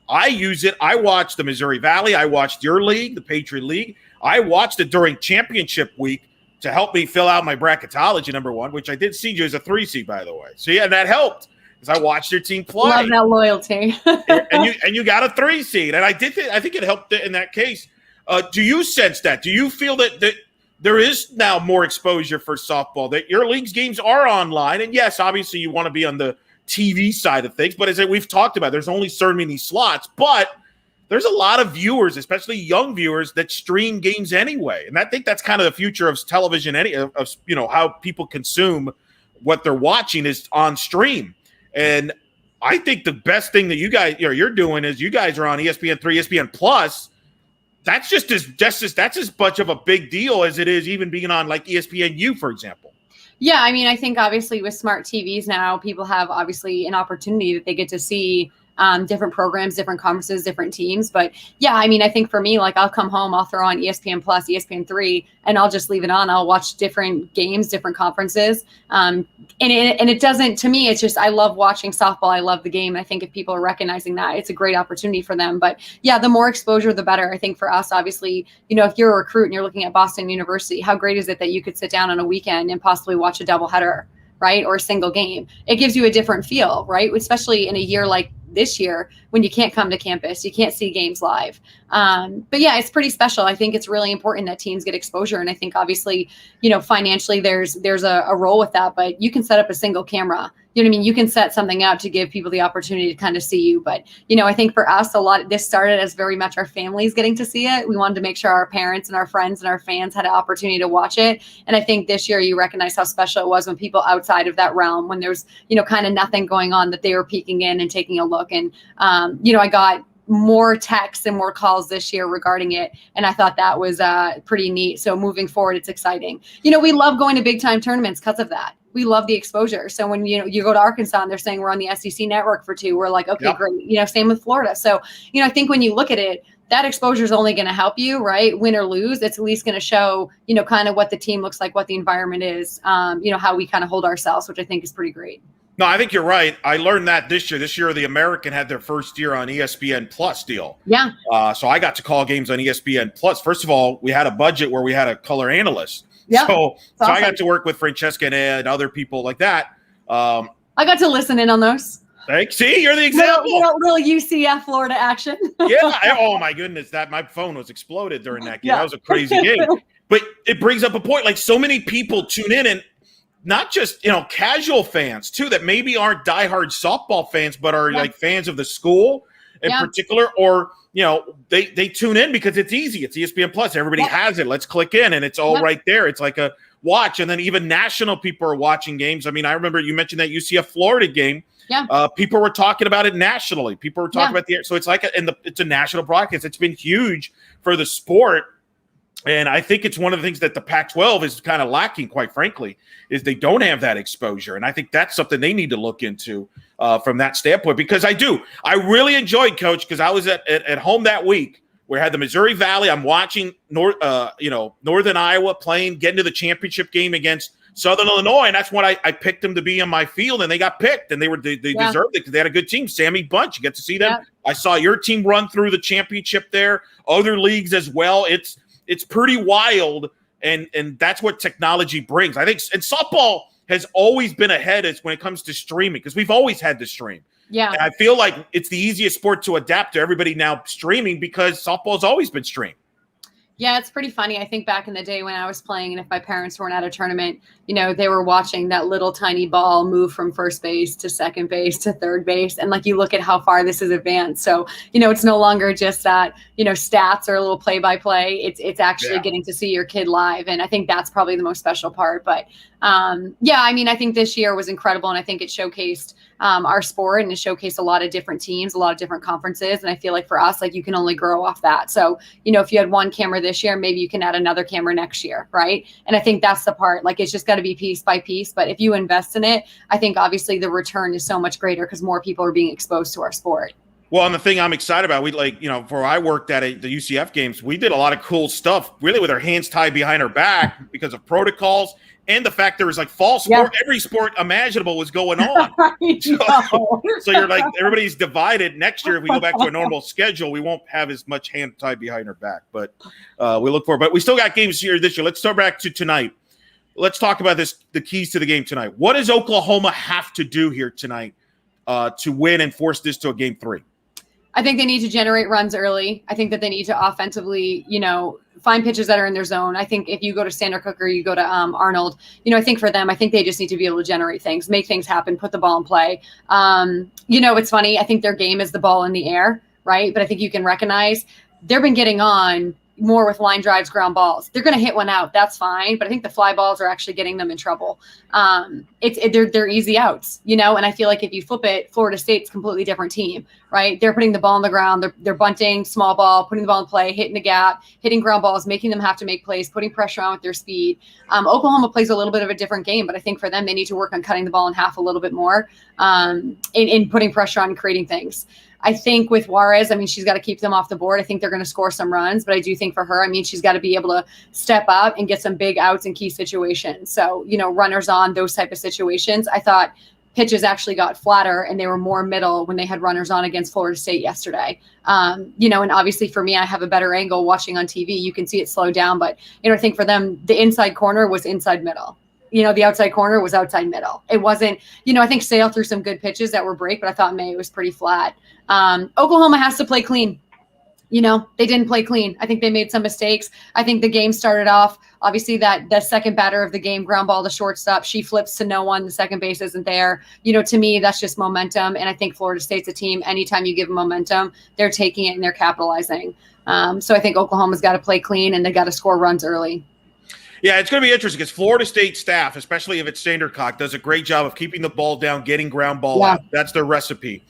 I use it. I watched the Missouri Valley. I watched your league, the Patriot League. I watched it during championship week to help me fill out my bracketology, number one, which I did see you as a 3 seed, by the way. So, yeah, that helped because I watched your team play. Love that loyalty. and you got a 3 seed, and I think it helped in that case. Do you sense that? Do you feel that there is now more exposure for softball, that your league's games are online? And yes, obviously you want to be on the TV side of things, but as we've talked about, there's only so many slots, but there's a lot of viewers, especially young viewers, that stream games anyway. And I think that's kind of the future of television, of how people consume what they're watching is on stream. And I think the best thing that you guys you're doing is you guys are on ESPN3, ESPN Plus. That's just as much of a big deal as it is even being on like ESPNU, for example. Yeah, I mean, I think obviously with smart TVs now, people have obviously an opportunity that they get to see different programs, different conferences, different teams. But yeah, I mean, I think for me, like I'll come home, I'll throw on ESPN Plus, ESPN3, and I'll just leave it on. I'll watch different games, different conferences. And it doesn't, to me, it's just, I love watching softball. I love the game. I think if people are recognizing that, it's a great opportunity for them. But yeah, the more exposure, the better. I think for us, obviously, if you're a recruit and you're looking at Boston University, how great is it that you could sit down on a weekend and possibly watch a doubleheader, right? Or a single game. It gives you a different feel, right? Especially in a year like this year when you can't come to campus, you can't see games live. But yeah, it's pretty special. I think it's really important that teams get exposure. And I think obviously, financially there's a role with that, but you can set up a single camera. You know what I mean? You can set something up to give people the opportunity to kind of see you. But, I think for us, this started as very much our families getting to see it. We wanted to make sure our parents and our friends and our fans had an opportunity to watch it. And I think this year you recognize how special it was when people outside of that realm, when there's, kind of nothing going on, that they were peeking in and taking a look. And, I got more texts and more calls this year regarding it. And I thought that was pretty neat. So moving forward, it's exciting. We love going to big time tournaments because of that. We love the exposure. So when, you go to Arkansas and they're saying we're on the SEC network for 2, we're like, okay, yep. Great. Same with Florida. So, I think when you look at it, that exposure is only going to help you, right? Win or lose, it's at least going to show, kind of what the team looks like, what the environment is, how we kind of hold ourselves, which I think is pretty great. No, I think you're right. I learned that this year. This year, the American had their first year on ESPN Plus deal. Yeah. So I got to call games on ESPN Plus. First of all, we had a budget where we had a color analyst. Yeah, So awesome. I got to work with Francesca and Ed and other people like that. I got to listen in on those. See, you're the example. Little UCF Florida action. Oh my goodness, my phone was exploded during that game. That was a crazy game. But it brings up a point. Like, so many people tune in, and not just, casual fans too, that maybe aren't diehard softball fans, but are like fans of the school in particular, or they tune in because it's easy. It's ESPN Plus. Everybody has it. Let's click in, and it's all right there. It's like a watch. And then even national people are watching games. I mean, I remember you mentioned that UCF Florida game. Yeah. People were talking about it nationally. People were talking about so it's like it's a national broadcast. It's been huge for the sport. And I think it's one of the things that the Pac-12 is kind of lacking, quite frankly, is they don't have that exposure. And I think that's something they need to look into from that standpoint, because I really enjoyed, Coach, because I was at home that week where I had the Missouri Valley. I'm watching Northern Iowa getting to the championship game against Southern Illinois, and that's when I picked them to be on my field, and they got picked, and they deserved it because they had a good team. Sammy Bunch, you get to see them. Yeah. I saw your team run through the championship there, other leagues as well. It's pretty wild, and that's what technology brings. I think, and softball has always been ahead when it comes to streaming, because we've always had to stream. Yeah, and I feel like it's the easiest sport to adapt to everybody now streaming, because softball's always been streamed. Yeah, it's pretty funny. I think back in the day when I was playing, and if my parents weren't at a tournament, they were watching that little tiny ball move from first base to second base to third base. And like, you look at how far this is advanced. So, it's no longer just that, stats or a little play-by-play. It's actually getting to see your kid live. And I think that's probably the most special part. But I think this year was incredible. And I think it showcased our sport, and it showcased a lot of different teams, a lot of different conferences. And I feel like for us, like, you can only grow off that. So, if you had one camera this year, maybe you can add another camera next year. Right. And I think that's the part, like, it's just got to be piece by piece. But if you invest in it, I think obviously the return is so much greater because more people are being exposed to our sport. Well, and the thing I'm excited about, before I worked at the UCF games, we did a lot of cool stuff, really, with our hands tied behind our back because of protocols. And the fact there was like fall sport, every sport imaginable was going on. So you're like, everybody's divided. Next year, if we go back to a normal schedule, we won't have as much hand tied behind our back. But we look forward. But we still got games here this year. Let's start back to tonight. Let's talk about the keys to the game tonight. What does Oklahoma have to do here tonight to win and force this to a game 3? I think they need to generate runs early. I think that they need to offensively, find pitches that are in their zone. I think if you go to Sander Cook or you go to Arnold, I think for them, I think they just need to be able to generate things, make things happen, put the ball in play. It's funny. I think their game is the ball in the air, right? But I think you can recognize they've been getting on more with line drives, ground balls. They're going to hit one out. That's fine. But I think the fly balls are actually getting them in trouble. They're easy outs, and I feel like if you flip it, Florida State's a completely different team, right? They're putting the ball on the ground. They're bunting, small ball, putting the ball in play, hitting the gap, hitting ground balls, making them have to make plays, putting pressure on with their speed. Oklahoma plays a little bit of a different game, but I think for them, they need to work on cutting the ball in half a little bit more, in putting pressure on and creating things. I think with Juarez, she's got to keep them off the board. I think they're going to score some runs, but I do think for her, she's got to be able to step up and get some big outs in key situations. So, runners on, those type of situations. I thought pitches actually got flatter and they were more middle when they had runners on against Florida State yesterday. And obviously for me, I have a better angle watching on TV. You can see it slow down, but, I think for them, the inside corner was inside middle. The outside corner was outside middle. It wasn't, I think Sale threw some good pitches that were break, but I thought May was pretty flat. Oklahoma has to play clean. They didn't play clean. I think they made some mistakes. I think the game started off, obviously that the second batter of the game, ground ball to shortstop, she flips to no one. The second base isn't there. To me, that's just momentum. And I think Florida State's a team, anytime you give them momentum, they're taking it and they're capitalizing. So I think Oklahoma's got to play clean and they got to score runs early. Yeah, it's going to be interesting because Florida State staff, especially if it's Sandercock, does a great job of keeping the ball down, getting ground ball out. That's their recipe.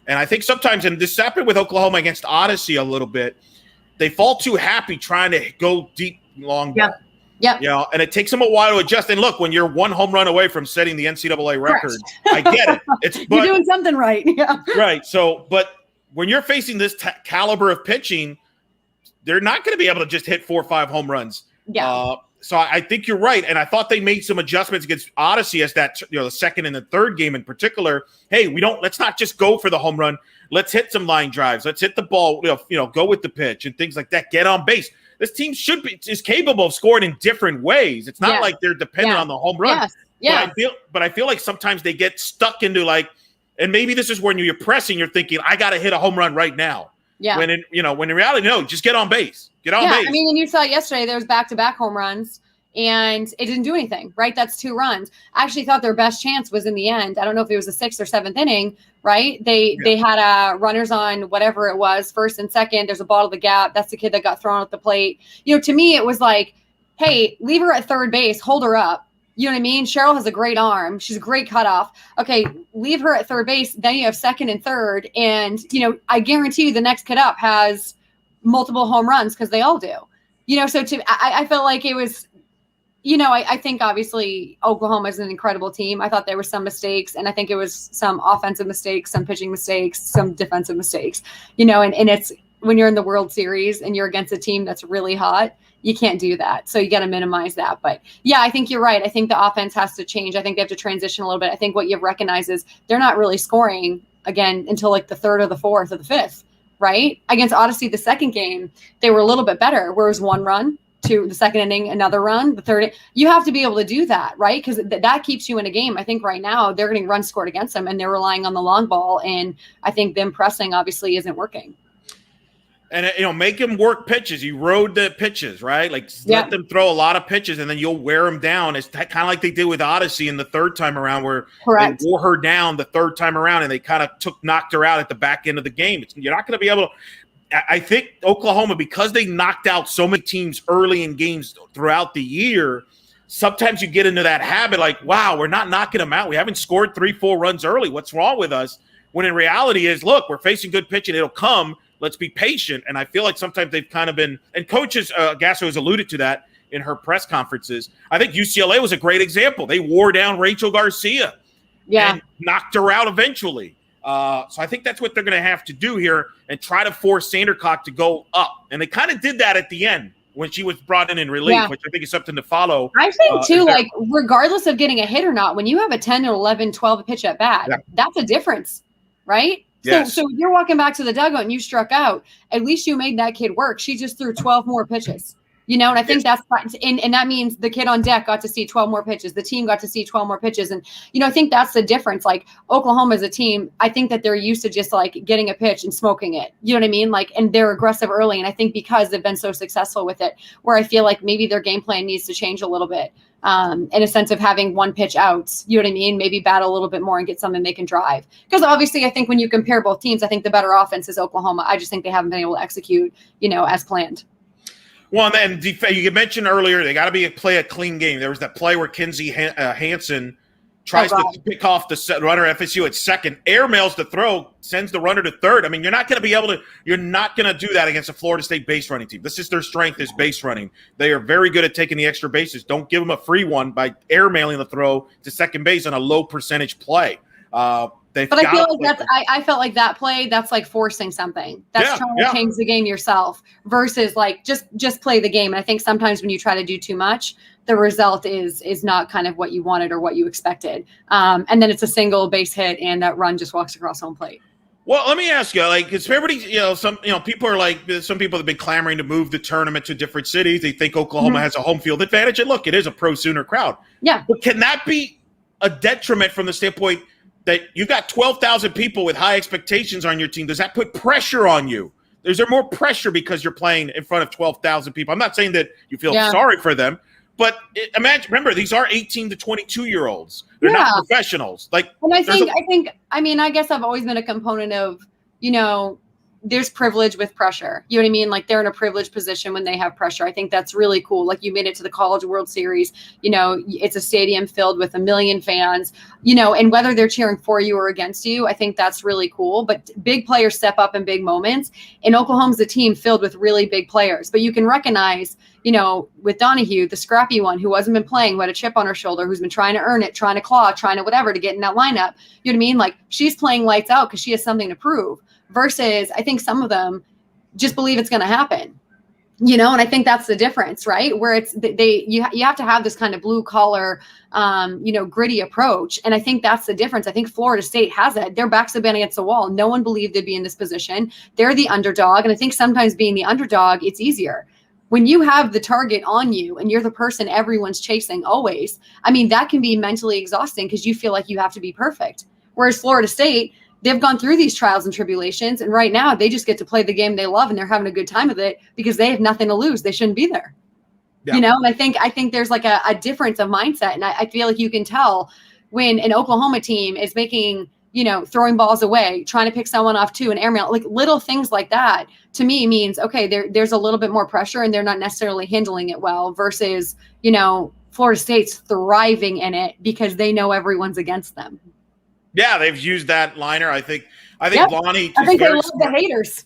And I think sometimes, and this happened with Oklahoma against Odyssey a little bit, they fall too happy trying to go deep, long ball. Yeah. And it takes them a while to adjust. And look, when you're one home run away from setting the NCAA record, I get it. You're doing something right. Yeah. Right. So, but when you're facing this caliber of pitching, they're not going to be able to just hit 4 or 5 home runs. Yeah. So I think you're right, and I thought they made some adjustments against Odyssey as that the second and the third game in particular. Hey, let's not just go for the home run. Let's hit some line drives. Let's hit the ball. Go with the pitch and things like that. Get on base. this team is capable of scoring in different ways. It's not like they're dependent on the home run. Yes. Yeah. But I feel like sometimes they get stuck into like, and maybe this is when you're pressing, you're thinking, I got to hit a home run right now. Yeah. When in reality, no, just get on base. Get on base. I mean, and you saw yesterday there was back-to-back home runs and it didn't do anything, right? That's 2 runs. I actually thought their best chance was in the end. I don't know if it was the 6th or 7th inning, right? They had runners on whatever it was, first and second. There's a ball to the gap. That's the kid that got thrown at the plate. To me, it was like, hey, leave her at third base, hold her up. You know what I mean? Cheryl has a great arm. She's a great cutoff. Okay, leave her at third base. Then you have second and third. And, I guarantee you the next kid up has multiple home runs because they all do. So I felt like it was, I think obviously Oklahoma is an incredible team. I thought there were some mistakes, and I think it was some offensive mistakes, some pitching mistakes, some defensive mistakes, and it's when you're in the World Series and you're against a team that's really hot, you can't do that. So you got to minimize that. But yeah, I think you're right. I think the offense has to change. I think they have to transition a little bit. I think what you've recognized is they're not really scoring again until like the 3rd or the 4th or the 5th, right? Against Odyssey, the second game, they were a little bit better. Whereas 1 run to the second inning, another run, the third, you have to be able to do that, right? Because that keeps you in a game. I think right now they're getting runs scored against them and they're relying on the long ball. And I think them pressing obviously isn't working. And, make them work pitches. You rode the pitches, right? Like let them throw a lot of pitches and then you'll wear them down. It's kind of like they did with Odyssey in the 3rd time around where they wore her down the 3rd time around and they kind of knocked her out at the back end of the game. You're not going to be able to – I think Oklahoma, because they knocked out so many teams early in games throughout the year, sometimes you get into that habit like, wow, we're not knocking them out. We haven't scored 3-4 runs early. What's wrong with us? When in reality is, look, we're facing good pitching. It'll come. Let's be patient. And I feel like sometimes they've kind of been – and coaches, Gasso has alluded to that in her press conferences. I think UCLA was a great example. They wore down Rachel Garcia and knocked her out eventually. So I think that's what they're going to have to do here and try to force Sandercock to go up. And they kind of did that at the end when she was brought in relief, which I think is something to follow. I think, too, like regardless of getting a hit or not, when you have a 10 or 11, 12 pitch at bat, that's a difference, right? Yes. So you're walking back to the dugout and you struck out. At least you made that kid work. She just threw 12 more pitches. And I think that's and that means the kid on deck got to see 12 more pitches. The team got to see 12 more pitches. And, I think that's the difference. Like Oklahoma as a team, I think that they're used to just like getting a pitch and smoking it. You know what I mean? Like, and they're aggressive early. And I think because they've been so successful with it, where I feel like maybe their game plan needs to change a little bit in a sense of having 1 pitch outs. You know what I mean? Maybe battle a little bit more and get something they can drive. Because obviously I think when you compare both teams, I think the better offense is Oklahoma. I just think they haven't been able to execute, as planned. Well, and then you mentioned earlier they got to play a clean game. There was that play where Kinsey Hansen tries to pick off the runner FSU at second, airmails the throw, sends the runner to third. I mean, you're not going to do that against a Florida State base running team. This is their strength, is base running. They are very good at taking the extra bases. Don't give them a free one by airmailing the throw to second base on a low percentage play. But I feel like I felt like that play, that's like forcing something. That's trying to change the game yourself versus like just play the game. And I think sometimes when you try to do too much, the result is not kind of what you wanted or what you expected. And then it's a single base hit and that run just walks across home plate. Well, let me ask you, like, because everybody, people are like, some people have been clamoring to move the tournament to different cities. They think Oklahoma has a home field advantage. And look, it is a pro Sooner crowd. Yeah. But can that be a detriment from the standpoint that you've got 12,000 people with high expectations on your team? Does that put pressure on you? Is there more pressure because you're playing in front of 12,000 people? I'm not saying that you feel sorry for them, but remember, these are 18 to 22-year-olds. They're not professionals. Like, and I guess I've always been a component of, there's privilege with pressure. You know what I mean? Like they're in a privileged position when they have pressure. I think that's really cool. Like you made it to the College World Series, it's a stadium filled with 1 million fans, and whether they're cheering for you or against you, I think that's really cool. But big players step up in big moments. And Oklahoma's a team filled with really big players. But you can recognize, with Donahue, the scrappy one who hasn't been playing, who had a chip on her shoulder, who's been trying to earn it, trying to claw, trying to whatever to get in that lineup. You know what I mean? Like she's playing lights out because she has something to prove. Versus, I think some of them just believe it's going to happen, and I think that's the difference, right? Where it's you have to have this kind of blue collar, gritty approach, and I think that's the difference. I think Florida State has it. Their backs have been against the wall. No one believed they'd be in this position. They're the underdog, and I think sometimes being the underdog, it's easier. When you have the target on you and you're the person everyone's chasing always, I mean, that can be mentally exhausting because you feel like you have to be perfect. Whereas Florida State, they've gone through these trials and tribulations, and right now they just get to play the game they love and they're having a good time with it because they have nothing to lose. They shouldn't be there. Yeah. You know, and I think there's like a difference of mindset. And I feel like you can tell when an Oklahoma team is making, you know, throwing balls away, trying to pick someone off too, an airmail, like little things like that to me means, okay, there's a little bit more pressure and they're not necessarily handling it well versus, you know, Florida State's thriving in it because they know everyone's against them. Yeah, they've used that liner. I think yep. Lonnie. I think they love the haters.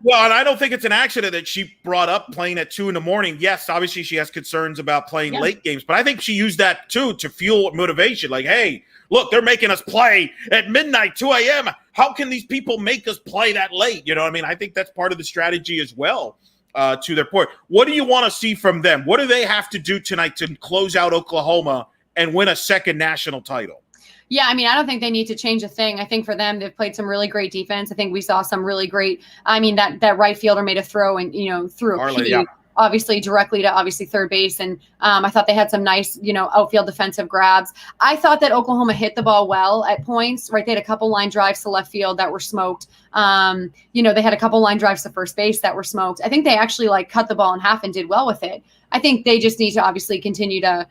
Well, and I don't think it's an accident that she brought up playing at 2 a.m. Yes, obviously she has concerns about playing late games, but I think she used that too to fuel motivation. Like, hey, look, they're making us play at midnight, 2 a.m. How can these people make us play that late? You know what I mean? I think that's part of the strategy as well, to their point. What do you want to see from them? What do they have to do tonight to close out Oklahoma and win a second national title? Yeah, I mean, I don't think they need to change a thing. I think for them, they've played some really great defense. I think we saw some really great. I mean, that right fielder made a throw and, you know, threw a key, obviously directly to third base. And I thought they had some nice, you know, outfield defensive grabs. I thought that Oklahoma hit the ball well at points, right? They had a couple line drives to left field that were smoked. You know, they had a couple line drives to first base that were smoked. I think they actually like cut the ball in half and did well with it. I think they just need to obviously continue to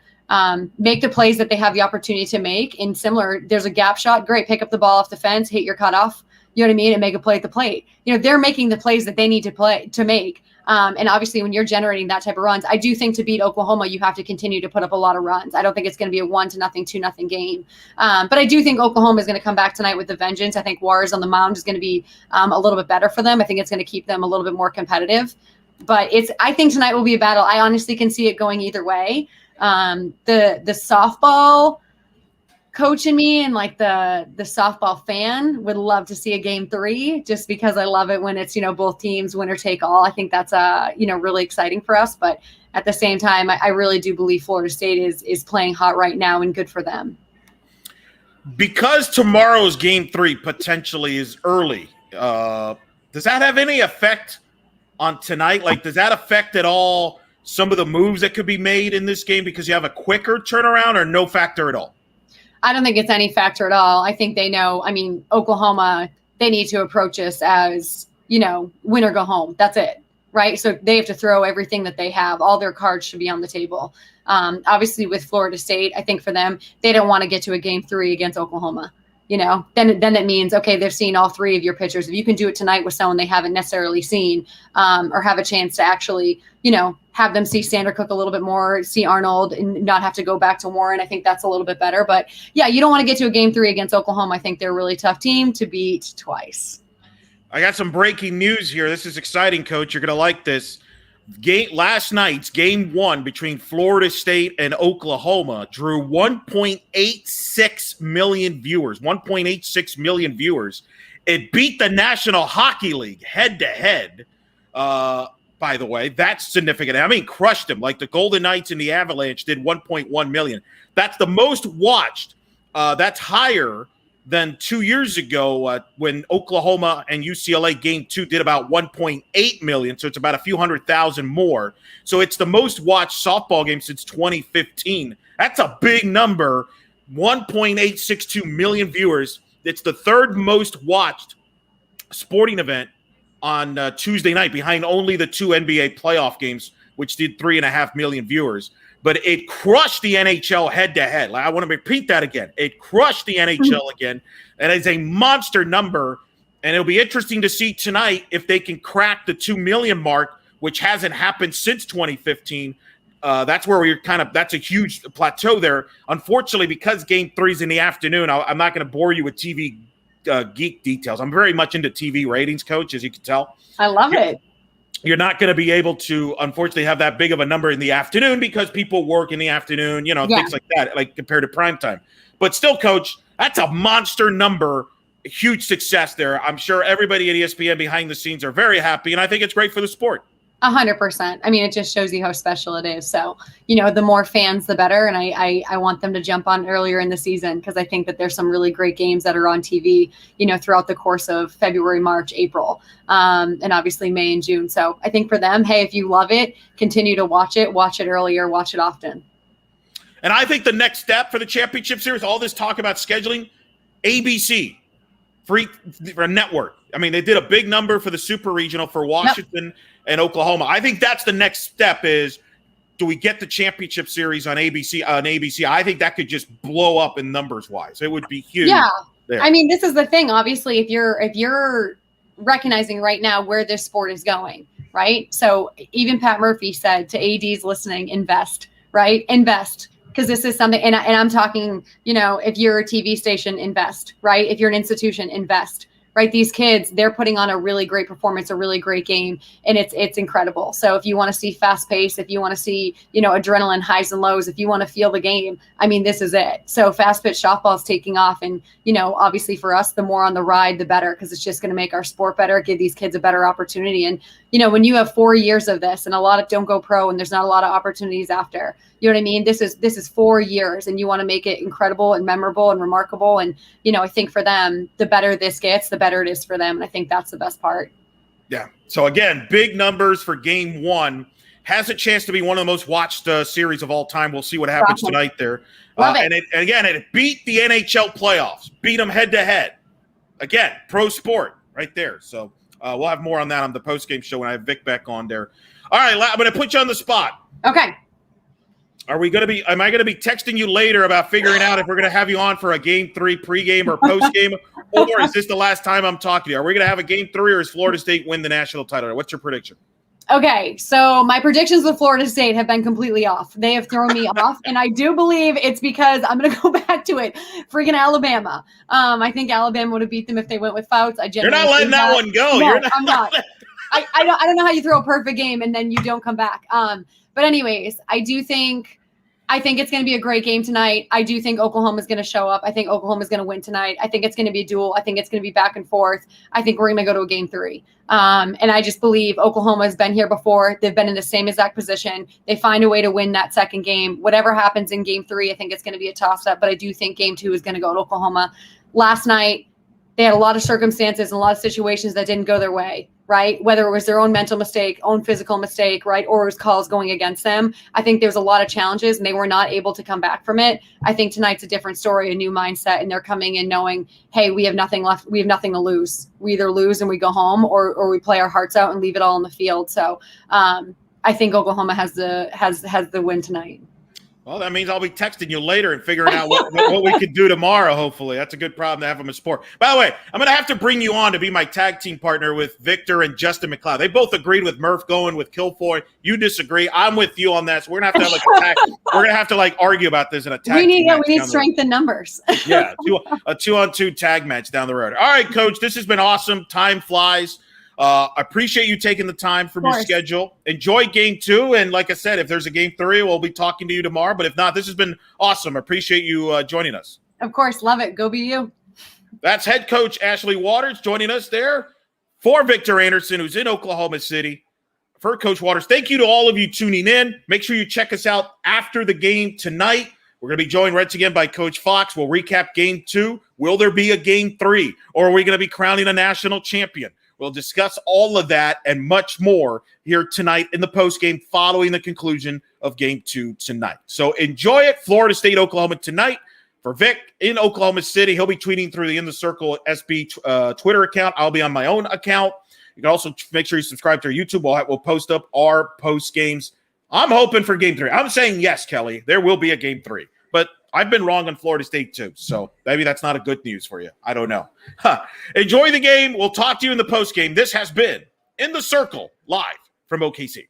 make the plays that they have the opportunity to make. And similar, there's a gap shot. Great. Pick up the ball off the fence, hit your cutoff, you know what I mean? And make a play at the plate. You know, they're making the plays that they need to make. And obviously when you're generating that type of runs, I do think to beat Oklahoma, you have to continue to put up a lot of runs. I don't think it's going to be a 1-0, 2-0 game. But I do think Oklahoma is going to come back tonight with a vengeance. I think Juarez on the mound is going to be a little bit better for them. I think it's going to keep them a little bit more competitive. But I think tonight will be a battle. I honestly can see it going either way. The softball coach in me and like the softball fan would love to see a game 3 just because I love it when it's, you know, both teams winner take all. I think that's you know, really exciting for us. But at the same time, I really do believe Florida State is playing hot right now and good for them. Because tomorrow's game 3 potentially is early, does that have any effect on tonight? Like, does that affect at all some of the moves that could be made in this game because you have a quicker turnaround, or no factor at all? I don't think it's any factor at all. I think they know, I mean, Oklahoma, they need to approach this as, you know, win or go home. That's it, right? So they have to throw everything that they have. All their cards should be on the table. Obviously with Florida State, I think for them, they don't want to get to a game 3 against Oklahoma. You know, then it means, okay, they've seen all 3 of your pitchers. If you can do it tonight with someone they haven't necessarily seen, or have a chance to actually, you know, have them see Sander Cook a little bit more, see Arnold, and not have to go back to Warren, I think that's a little bit better. But yeah, you don't want to get to a game 3 against Oklahoma. I think they're a really tough team to beat twice. I got some breaking news here. This is exciting, Coach. You're going to like this. Last night's game 1 between Florida State and Oklahoma drew 1.86 million viewers. 1.86 million viewers. It beat the National Hockey League head-to-head. By the way, that's significant. I mean, crushed them. Like the Golden Knights and the Avalanche did 1.1 million. That's the most watched. That's higher than 2 years ago when Oklahoma and UCLA game 2 did about 1.8 million. So it's about a few 100,000 more. So it's the most watched softball game since 2015. That's a big number. 1.862 million viewers. It's the 3rd most watched sporting event on Tuesday night, behind only the 2 NBA playoff games, which did 3.5 million viewers. But it crushed the NHL head-to-head. I want to repeat that again. It crushed the NHL again. And it's a monster number. And it'll be interesting to see tonight if they can crack the 2 million mark, which hasn't happened since 2015. That's where we're that's a huge plateau there. Unfortunately, because game 3's in the afternoon, I'm not going to bore you with TV geek details. I'm very much into TV ratings, Coach, as you can tell. I love it. You're not going to be able to, unfortunately, have that big of a number in the afternoon because people work in the afternoon, you know, things like that, like compared to prime time. But still, Coach, that's a monster number, a huge success there. I'm sure everybody at ESPN behind the scenes are very happy, and I think it's great for the sport. 100%. I mean, it just shows you how special it is. So, the more fans, the better. And I want them to jump on earlier in the season because I think that there's some really great games that are on TV, throughout the course of February, March, April, and obviously May and June. So I think for them, hey, if you love it, continue to watch it earlier, watch it often. And I think the next step for the championship series, all this talk about scheduling, ABC, free for a network. I mean, they did a big number for the super regional for Washington and Oklahoma. I think that's the next step is, do we get the championship series on ABC? I think that could just blow up in numbers wise. It would be huge. Yeah. There. I mean, this is the thing. Obviously, if you're recognizing right now where this sport is going, right? So even Pat Murphy said to ADs listening, invest, right? Invest. Because this is something, and I'm talking, if you're a TV station, invest, right? If you're an institution, invest. Right, these kids, they're putting on a really great performance, a really great game, and it's incredible. So if you want to see fast pace, if you want to see, adrenaline highs and lows, if you want to feel the game, I mean, this is it. So fast pitch softball is taking off, and obviously for us, the more on the ride, the better, because it's just going to make our sport better, give these kids a better opportunity. And when you have 4 years of this, and a lot of don't go pro, and there's not a lot of opportunities after. You know what I mean? This is 4 years, and you want to make it incredible and memorable and remarkable. And, I think for them, the better this gets, the better it is for them. And I think that's the best part. Yeah. So, again, big numbers for game one. Has a chance to be one of the most watched series of all time. We'll see what happens tonight there. Love it. And again, it beat the NHL playoffs. Beat them head-to-head. Again, pro sport right there. So, we'll have more on that on the postgame show when I have Vic back on there. All right, I'm going to put you on the spot. Okay. Am I going to be texting you later about figuring out if we're going to have you on for a game 3 pregame or postgame, or is this the last time I'm talking to you? Are we going to have a game 3, or does Florida State win the national title? What's your prediction? Okay, so my predictions with Florida State have been completely off. They have thrown me off, and I do believe it's because I'm going to go back to it. Freaking Alabama. I think Alabama would have beat them if they went with Fouts. You're not letting that one go. No, I'm not. I don't know how you throw a perfect game and then you don't come back. But anyways, I think it's going to be a great game tonight. I do think Oklahoma is going to show up. I think Oklahoma is going to win tonight. I think it's going to be a duel. I think it's going to be back and forth. I think we're going to go to a game 3. And I just believe Oklahoma has been here before. They've been in the same exact position. They find a way to win that second game. Whatever happens in game 3, I think it's going to be a toss-up. But I do think game 2 is going to go to Oklahoma. Last night, they had a lot of circumstances and a lot of situations that didn't go their way, right? Whether it was their own mental mistake, own physical mistake, right? Or it was calls going against them. I think there was a lot of challenges and they were not able to come back from it. I think tonight's a different story, a new mindset, and they're coming in knowing, hey, we have nothing left. We have nothing to lose. We either lose and we go home or we play our hearts out and leave it all on the field. So I think Oklahoma has the win tonight. Well, that means I'll be texting you later and figuring out what we could do tomorrow, hopefully. That's a good problem to have in sport. By the way, I'm going to have to bring you on to be my tag team partner with Victor and Justin McLeod. They both agreed with Murph going with Kilfoy. You disagree. I'm with you on that. So we're going to have to have we're going to have to argue about this in a tag team match. We need strength in numbers. Yeah, a 2-on-2 tag match down the road. All right, Coach, this has been awesome. Time flies. I appreciate you taking the time from your schedule. Enjoy game 2. And like I said, if there's a game 3, we'll be talking to you tomorrow. But if not, this has been awesome. I appreciate you joining us. Of course. Love it. Go be you. That's head coach Ashley Waters joining us there for Victor Anderson, who's in Oklahoma City. For Coach Waters, thank you to all of you tuning in. Make sure you check us out after the game tonight. We're going to be joined once again by Coach Fox. We'll recap game 2. Will there be a game 3? Or are we going to be crowning a national champion? We'll discuss all of that and much more here tonight in the postgame following the conclusion of Game 2 tonight. So enjoy it. Florida State, Oklahoma tonight. For Vic in Oklahoma City, he'll be tweeting through the In the Circle SB Twitter account. I'll be on my own account. You can also make sure you subscribe to our YouTube. We'll post up our post games. I'm hoping for Game 3. I'm saying yes, Kelly. There will be a Game 3. But I've been wrong on Florida State too, so maybe that's not a good news for you. I don't know. Enjoy the game. We'll talk to you in the post game. This has been In the Circle live from OKC.